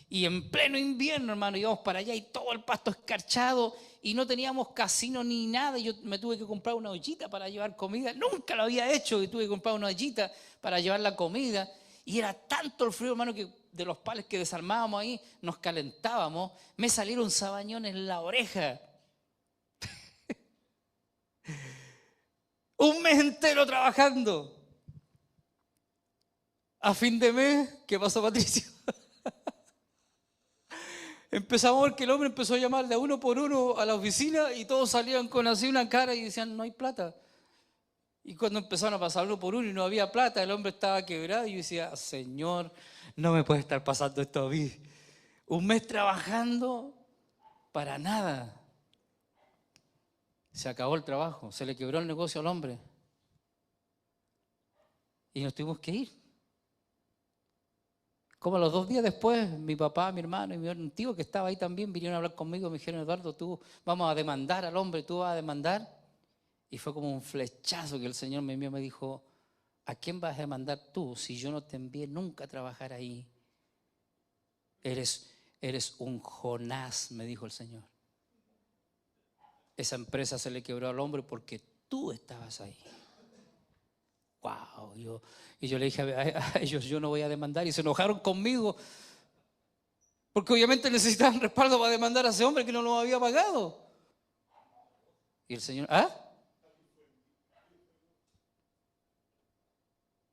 Y en pleno invierno, hermano, íbamos para allá y todo el pasto escarchado y no teníamos casino ni nada. Y yo me tuve que comprar una ollita para llevar comida. Nunca lo había hecho y tuve que comprar una ollita para llevar la comida. Y era tanto el frío, hermano, que de los pales que desarmábamos ahí, nos calentábamos. Me salieron sabañones en la oreja. Un mes entero trabajando. A fin de mes, ¿qué pasó, Patricio? Empezamos a ver que el hombre empezó a llamar de uno por uno a la oficina y todos salían con así una cara y decían, no hay plata. Y cuando empezaron a pasar uno por uno y no había plata, el hombre estaba quebrado y yo decía, Señor, no me puede estar pasando esto a mí. Un mes trabajando para nada. Se acabó el trabajo, se le quebró el negocio al hombre. Y nos tuvimos que ir. Como a los 2 días después, mi papá, mi hermano y mi tío que estaba ahí también vinieron a hablar conmigo y me dijeron, Eduardo, tú vamos a demandar al hombre, tú vas a demandar. Y fue como un flechazo que el Señor me envió, me dijo, ¿a quién vas a demandar tú si yo no te envié nunca a trabajar ahí? Eres un Jonás, me dijo el Señor. Esa empresa se le quebró al hombre porque tú estabas ahí. Wow, y yo le dije a ellos, yo no voy a demandar, y se enojaron conmigo, porque obviamente necesitaban respaldo para demandar a ese hombre que no lo había pagado. Y el Señor,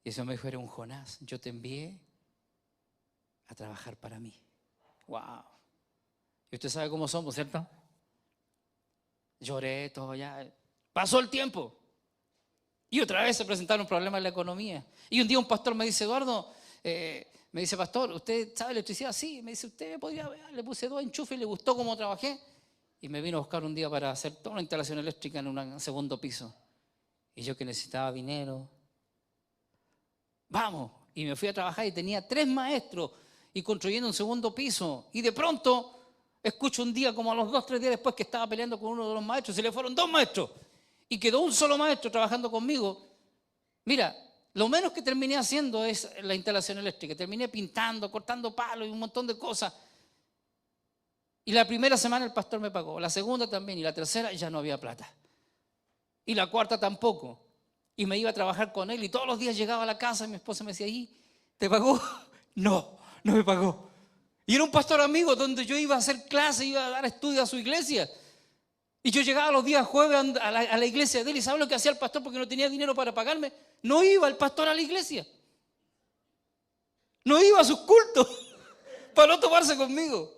y ese hombre dijo, eres un Jonás, yo te envié a trabajar para mí. Wow. Y usted sabe cómo somos, ¿cierto? Lloré, todo ya. Pasó el tiempo. Y otra vez se presentaron problemas en la economía. Y un día un pastor me dice, Eduardo, me dice, pastor, ¿usted sabe electricidad? Sí, me dice, usted podría ver, le puse 2 enchufes y le gustó cómo trabajé. Y me vino a buscar un día para hacer toda una instalación eléctrica en un segundo piso. Y yo que necesitaba dinero, vamos. Y me fui a trabajar y tenía 3 maestros y construyendo un segundo piso. Y de pronto escucho un día, como a los 2, 3 días después, que estaba peleando con uno de los maestros, se le fueron 2 maestros. Y quedó un solo maestro trabajando conmigo. Mira, lo menos que terminé haciendo es la instalación eléctrica. Terminé pintando, cortando palos y un montón de cosas. Y la primera semana el pastor me pagó, la segunda también, y la tercera ya no había plata. Y la cuarta tampoco. Y me iba a trabajar con él y todos los días llegaba a la casa y mi esposa me decía, ¿y te pagó? No, no me pagó. Y era un pastor amigo donde yo iba a hacer clase, iba a dar estudio a su iglesia. Y yo llegaba los días jueves a la iglesia de él y ¿sabe lo que hacía el pastor porque no tenía dinero para pagarme? No iba el pastor a la iglesia. No iba a sus cultos para no tomarse conmigo.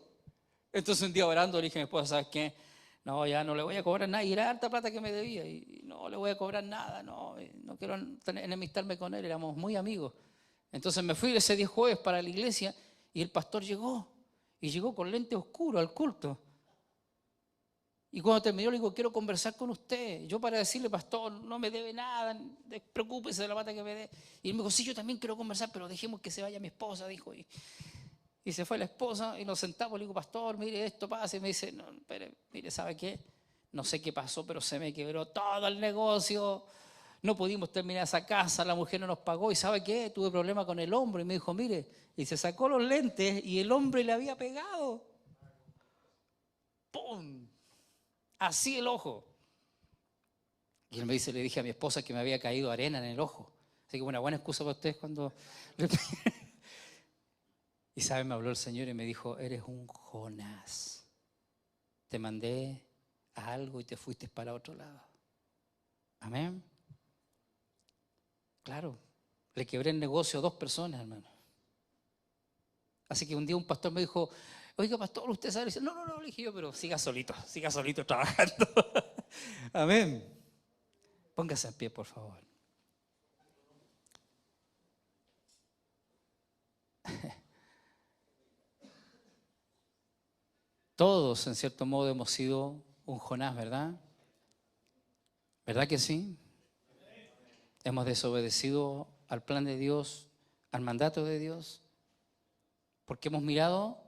Entonces un día orando le dije a mi esposa, ¿sabes qué? No, ya no le voy a cobrar nada. Y era harta plata que me debía. Y no le voy a cobrar nada. No quiero enemistarme con él. Éramos muy amigos. Entonces me fui ese día jueves para la iglesia y el pastor llegó. Y llegó con lente oscuro al culto. Y cuando terminó le digo, quiero conversar con usted. Yo para decirle, pastor, no me debe nada, despreocúpese de la plata que me dé. Y él me dijo, sí, yo también quiero conversar, pero dejemos que se vaya mi esposa, dijo. Y se fue la esposa y nos sentamos. Le digo, pastor, mire, esto pasa. Y me dice, no, espere, mire, ¿sabe qué? No sé qué pasó, pero se me quebró todo el negocio. No pudimos terminar esa casa, la mujer no nos pagó. ¿Y sabe qué? Tuve problemas con el hombre. Y me dijo, mire, y se sacó los lentes y el hombre le había pegado. ¡Pum! Así el ojo. Y él me dice, le dije a mi esposa que me había caído arena en el ojo. Así que una buena excusa para ustedes cuando... Y sabe, me habló el Señor y me dijo, eres un Jonás. Te mandé a algo y te fuiste para otro lado. Amén. Claro, le quebré el negocio a 2 personas, hermano. Así que un día un pastor me dijo, oiga, pastor, ¿usted sabe? Dice, no, le dije yo, pero siga solito trabajando. Amén. Póngase en pie, por favor. Todos, en cierto modo, hemos sido un Jonás, ¿verdad? ¿Verdad que sí? Hemos desobedecido al plan de Dios, al mandato de Dios, porque hemos mirado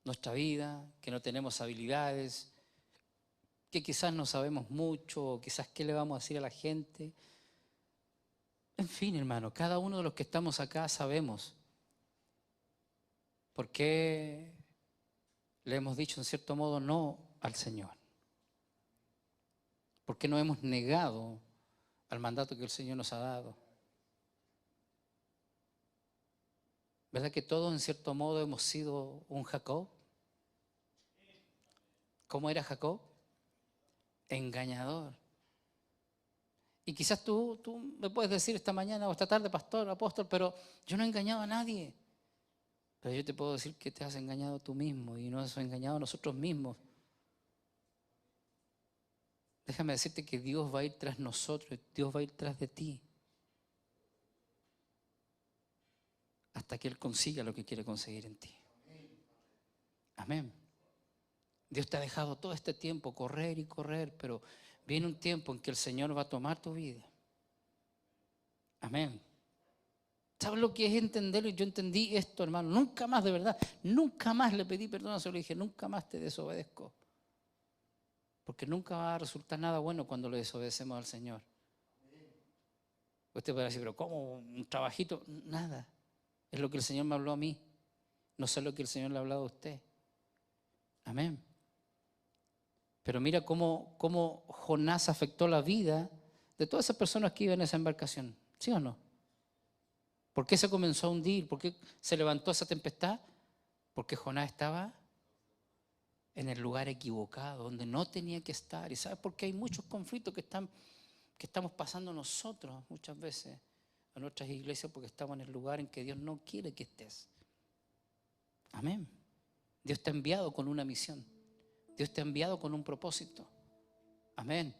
nuestra vida, que no tenemos habilidades, que quizás no sabemos mucho, o quizás qué le vamos a decir a la gente. En fin, hermano, cada uno de los que estamos acá sabemos por qué le hemos dicho en cierto modo no al Señor. ¿Por qué no hemos negado al mandato que el Señor nos ha dado? ¿Verdad que todos en cierto modo hemos sido un Jacob? ¿Cómo era Jacob? Engañador. Y quizás tú me puedes decir esta mañana o esta tarde, pastor, apóstol, pero yo no he engañado a nadie. Pero yo te puedo decir que te has engañado tú mismo y nos hemos engañado a nosotros mismos. Déjame decirte que Dios va a ir tras nosotros, Dios va a ir tras de ti. Hasta que Él consiga lo que quiere conseguir en ti. Amén. Dios te ha dejado todo este tiempo correr y correr, pero viene un tiempo en que el Señor va a tomar tu vida. Amén. ¿Sabes lo que es entenderlo? Yo entendí esto, hermano. Nunca más, de verdad, nunca más le pedí perdón. Se lo dije, nunca más te desobedezco. Porque nunca va a resultar nada bueno cuando le desobedecemos al Señor. Usted puede decir, pero ¿cómo? ¿Un trabajito? Nada. Es lo que el Señor me habló a mí. No sé lo que el Señor le ha hablado a usted. Amén. Pero mira cómo Jonás afectó la vida de todas esas personas que iban en esa embarcación. ¿Sí o no? ¿Por qué se comenzó a hundir? ¿Por qué se levantó esa tempestad? Porque Jonás estaba en el lugar equivocado, donde no tenía que estar. ¿Y sabes por qué hay muchos conflictos que estamos pasando nosotros muchas veces en nuestras iglesias? Porque estamos en el lugar en que Dios no quiere que estés. Amén. Dios te ha enviado con una misión. Dios te ha enviado con un propósito. Amén.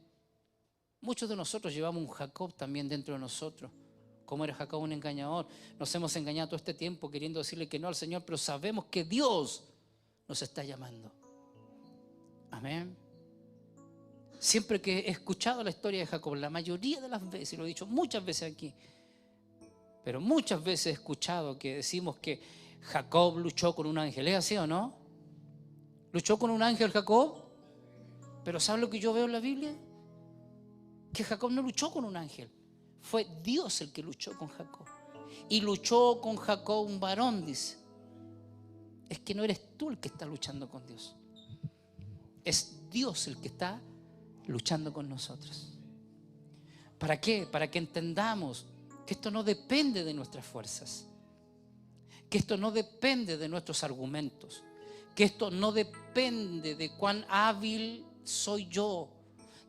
Muchos de nosotros llevamos un Jacob también dentro de nosotros. ¿Cómo era Jacob? Un engañador. Nos hemos engañado todo este tiempo queriendo decirle que no al Señor, pero sabemos que Dios nos está llamando. Amén. Siempre que he escuchado la historia de Jacob, la mayoría de las veces, y lo he dicho muchas veces aquí, pero muchas veces he escuchado que decimos que Jacob luchó con un ángel. ¿Es así o no? ¿Luchó con un ángel Jacob? Pero ¿sabes lo que yo veo en la Biblia? Que Jacob no luchó con un ángel. Fue Dios el que luchó con Jacob. Y luchó con Jacob un varón, dice. Es que no eres tú el que está luchando con Dios. Es Dios el que está luchando con nosotros. ¿Para qué? Para que entendamos que esto no depende de nuestras fuerzas. Que esto no depende de nuestros argumentos. Que esto no depende de cuán hábil soy yo,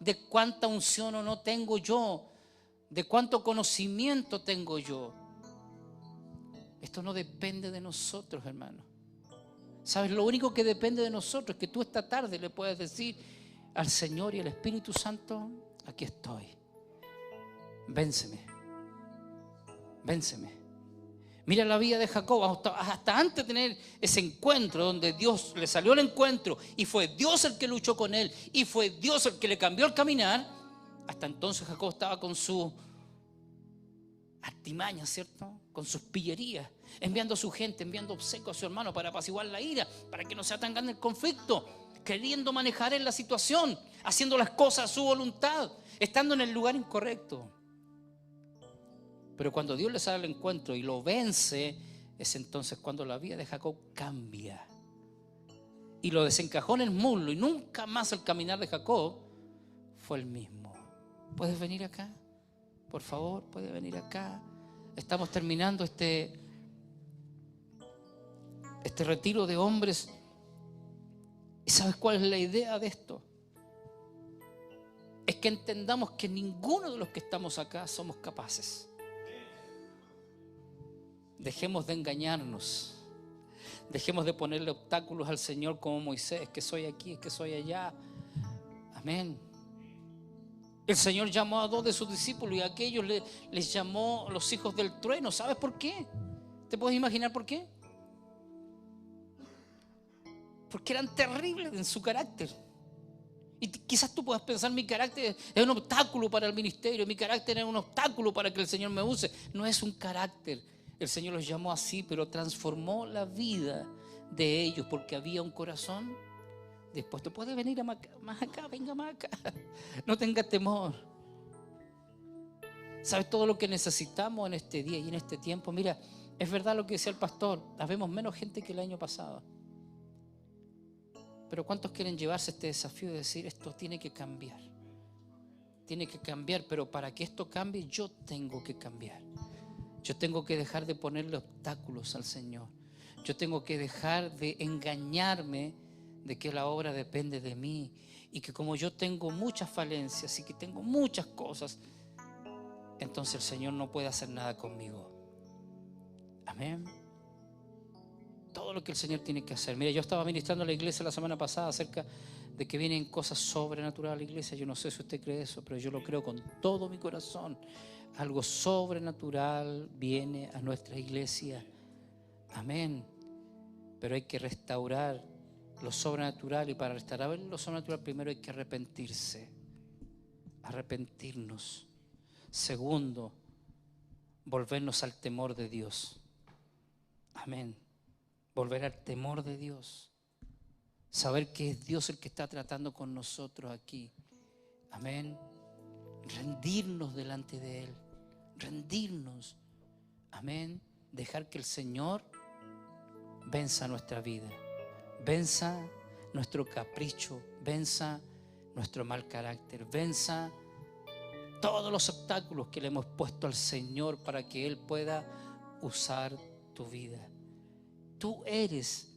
de cuánta unción o no tengo yo, de cuánto conocimiento tengo yo. Esto no depende de nosotros, hermano. ¿Sabes? Lo único que depende de nosotros es que tú esta tarde le puedes decir al Señor y al Espíritu Santo: aquí estoy. Vénseme. Vénseme. Mira la vida de Jacob, hasta antes de tener ese encuentro donde Dios le salió al encuentro y fue Dios el que luchó con él y fue Dios el que le cambió el caminar. Hasta entonces Jacob estaba con su artimaña, ¿cierto? Con sus pillerías, enviando a su gente, enviando obsequios a su hermano para apaciguar la ira, para que no sea tan grande el conflicto, queriendo manejar en la situación, haciendo las cosas a su voluntad, estando en el lugar incorrecto. Pero cuando Dios le sale al encuentro y lo vence, es entonces cuando la vida de Jacob cambia. Y lo desencajó en el muslo y nunca más el caminar de Jacob fue el mismo. ¿Puedes venir acá? Por favor, puede venir acá. Estamos terminando este retiro de hombres. ¿Y sabes cuál es la idea de esto? Es que entendamos que ninguno de los que estamos acá somos capaces. Dejemos de engañarnos. Dejemos de ponerle obstáculos al Señor como Moisés, que soy aquí, que soy allá. Amén. El Señor llamó a 2 de sus discípulos y a aquellos les llamó los hijos del trueno. ¿Sabes por qué? ¿Te puedes imaginar por qué? Porque eran terribles en su carácter. Y quizás tú puedas pensar: mi carácter es un obstáculo para el ministerio, mi carácter es un obstáculo para que el Señor me use. No es un carácter. El Señor los llamó así, pero transformó la vida de ellos porque había un corazón dispuesto. Puede venir más acá, venga más acá. No tenga temor. ¿Sabes todo lo que necesitamos en este día y en este tiempo? Mira, es verdad lo que decía el pastor. Habemos menos gente que el año pasado. Pero ¿cuántos quieren llevarse este desafío de decir: esto tiene que cambiar? Tiene que cambiar, pero para que esto cambie yo tengo que cambiar. Yo tengo que dejar de ponerle obstáculos al Señor. Yo tengo que dejar de engañarme de que la obra depende de mí y que como yo tengo muchas falencias y que tengo muchas cosas, entonces el Señor no puede hacer nada conmigo. Amén. Todo lo que el Señor tiene que hacer. Mira, yo estaba ministrando a la iglesia la semana pasada acerca de que vienen cosas sobrenaturales a la iglesia. Yo no sé si usted cree eso, pero yo lo creo con todo mi corazón. Algo sobrenatural viene a nuestra iglesia. Amén. Pero hay que restaurar lo sobrenatural, y para restaurar lo sobrenatural primero hay que arrepentirse. Arrepentirnos. Segundo, volvernos al temor de Dios. Amén. Volver al temor de Dios. Saber que es Dios el que está tratando con nosotros aquí. Amén. Rendirnos delante de Él. Rendirnos. Amén. Dejar que el Señor venza nuestra vida. Venza nuestro capricho. Venza nuestro mal carácter. Venza todos los obstáculos que le hemos puesto al Señor para que Él pueda usar tu vida. Tú eres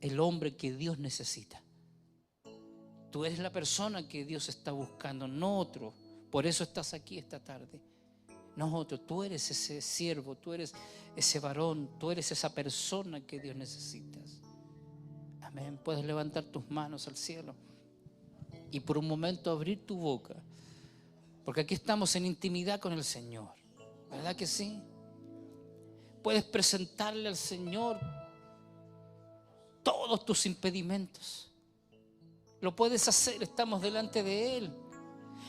el hombre que Dios necesita. Tú eres la persona que Dios está buscando, no otro. Por eso estás aquí esta tarde. No otro. Tú eres ese siervo, tú eres ese varón, tú eres esa persona que Dios necesita. Amén. Puedes levantar tus manos al cielo y por un momento abrir tu boca, porque aquí estamos en intimidad con el Señor. ¿Verdad que sí? Puedes presentarle al Señor todos tus impedimentos. Lo puedes hacer, estamos delante de Él.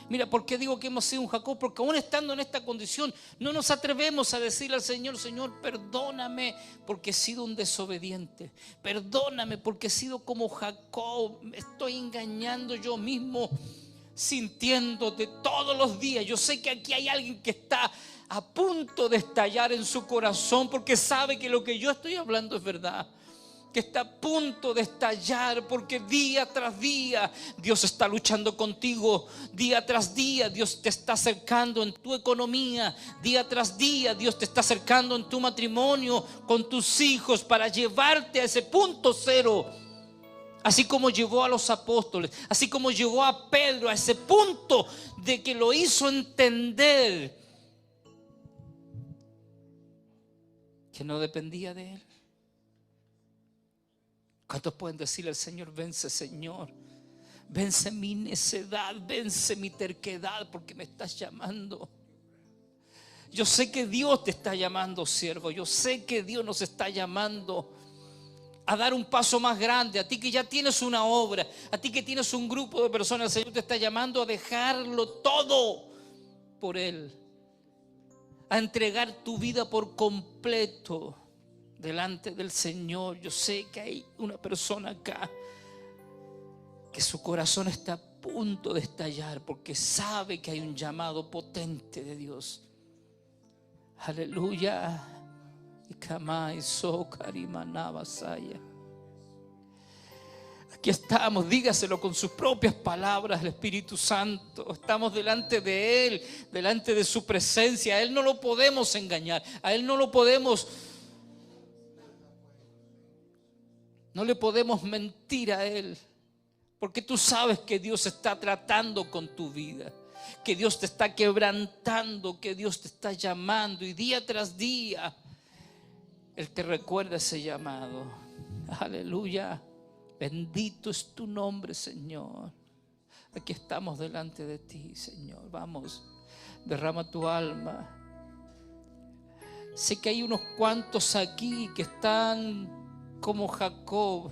Mira, ¿por qué digo que hemos sido un Jacob? Porque aún estando en esta condición, no nos atrevemos a decirle al Señor: Señor, perdóname porque he sido un desobediente. Perdóname porque he sido como Jacob. Me estoy engañando yo mismo, sintiéndote todos los días. Yo sé que aquí hay alguien que está a punto de estallar en su corazón porque sabe que lo que yo estoy hablando es verdad. Que está a punto de estallar porque día tras día Dios está luchando contigo. Día tras día Dios te está acercando en tu economía. Día tras día Dios te está acercando en tu matrimonio, con tus hijos, para llevarte a ese punto cero. Así como llevó a los apóstoles, así como llevó a Pedro a ese punto de que lo hizo entender que no dependía de él. ¿Cuántos pueden decirle al Señor: vence, Señor, vence mi necedad, vence mi terquedad, porque me estás llamando? Yo sé que Dios te está llamando, siervo. Yo sé que Dios nos está llamando a dar un paso más grande. A ti que ya tienes una obra, a ti que tienes un grupo de personas, el Señor te está llamando a dejarlo todo por Él, a entregar tu vida por completo delante del Señor. Yo sé que hay una persona acá que su corazón está a punto de estallar porque sabe que hay un llamado potente de Dios. Aleluya. Aquí estamos, dígaselo con sus propias palabras al Espíritu Santo. Estamos delante de Él, delante de su presencia. A Él no lo podemos engañar, a Él no le podemos mentir a Él, porque tú sabes que Dios está tratando con tu vida, que Dios te está quebrantando, que Dios te está llamando, y día tras día Él te recuerda ese llamado. Aleluya. Bendito es tu nombre, Señor. Aquí estamos delante de ti, Señor. Vamos, derrama tu alma. Sé que hay unos cuantos aquí que están como Jacob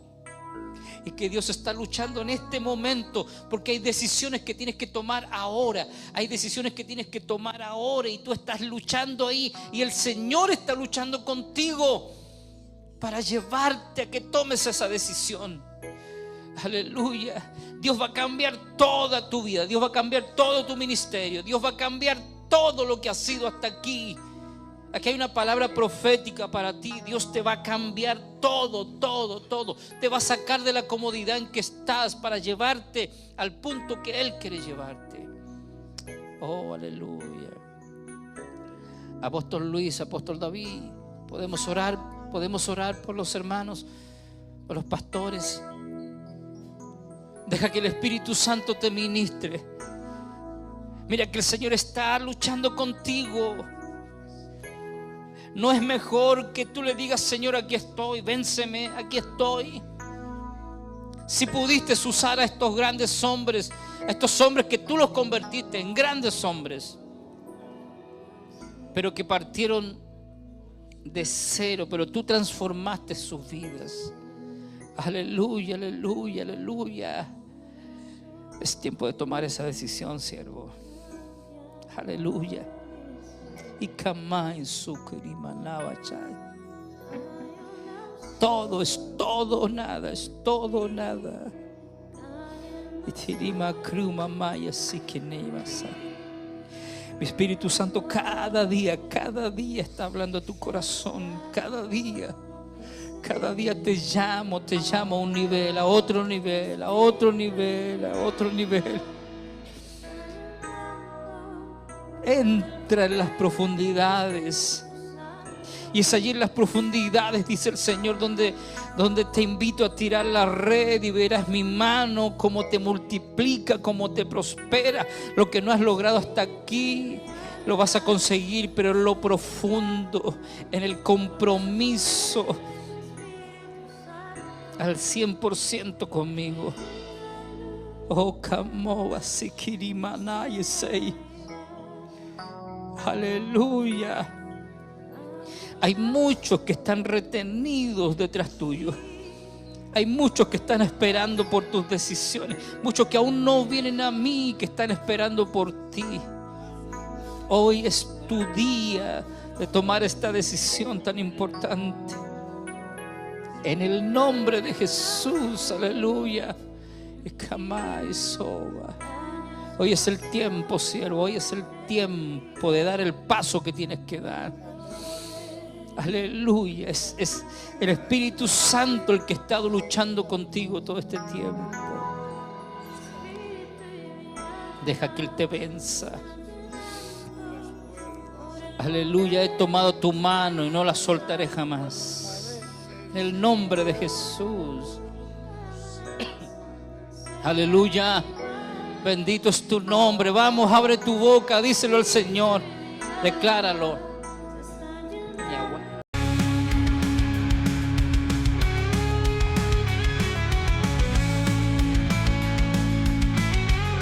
y que Dios está luchando en este momento, porque hay decisiones que tienes que tomar ahora. Hay decisiones que tienes que tomar ahora y tú estás luchando ahí, y el Señor está luchando contigo para llevarte a que tomes esa decisión. Aleluya. Dios va a cambiar toda tu vida. Dios va a cambiar todo tu ministerio. Dios va a cambiar todo lo que has sido hasta aquí. Aquí hay una palabra profética para ti. Dios te va a cambiar todo, todo, todo. Te va a sacar de la comodidad en que estás para llevarte al punto que Él quiere llevarte. Oh, aleluya. Apóstol Luis, Apóstol David, podemos orar por los hermanos, por los pastores. Deja que el Espíritu Santo te ministre. Mira que el Señor está luchando contigo. No es mejor que tú le digas: Señor, aquí estoy, vénseme, aquí estoy. Si pudiste usar a estos grandes hombres, a estos hombres que tú los convertiste en grandes hombres, pero que partieron de cero, pero tú transformaste sus vidas. Aleluya, aleluya, aleluya. Es tiempo de tomar esa decisión, siervo. Aleluya. Y kamai sukurimanaba chai. Todo es todo, nada es todo, nada. Mi Espíritu Santo cada día está hablando a tu corazón. Cada día te llamo a un nivel, a otro nivel, a otro nivel, a otro nivel. Entra en las profundidades. Y es allí en las profundidades, dice el Señor, donde te invito a tirar la red y verás mi mano, cómo te multiplica, cómo te prospera. Lo que no has logrado hasta aquí lo vas a conseguir, pero en lo profundo, en el compromiso al 100% conmigo. Oh, Kamova Sikirimana Yesei. Aleluya. Hay muchos que están retenidos detrás tuyo. Hay muchos que están esperando por tus decisiones. Muchos que aún no vienen a mí, que están esperando por ti. Hoy es tu día de tomar esta decisión tan importante. En el nombre de Jesús, aleluya. Hoy es el tiempo, siervo. Hoy es el tiempo de dar el paso que tienes que dar. Aleluya, es el Espíritu Santo el que ha estado luchando contigo todo este tiempo. Deja que Él te venza. Aleluya, he tomado tu mano y no la soltaré jamás. En el nombre de Jesús. Aleluya, bendito es tu nombre. Vamos, abre tu boca, díselo al Señor, decláralo.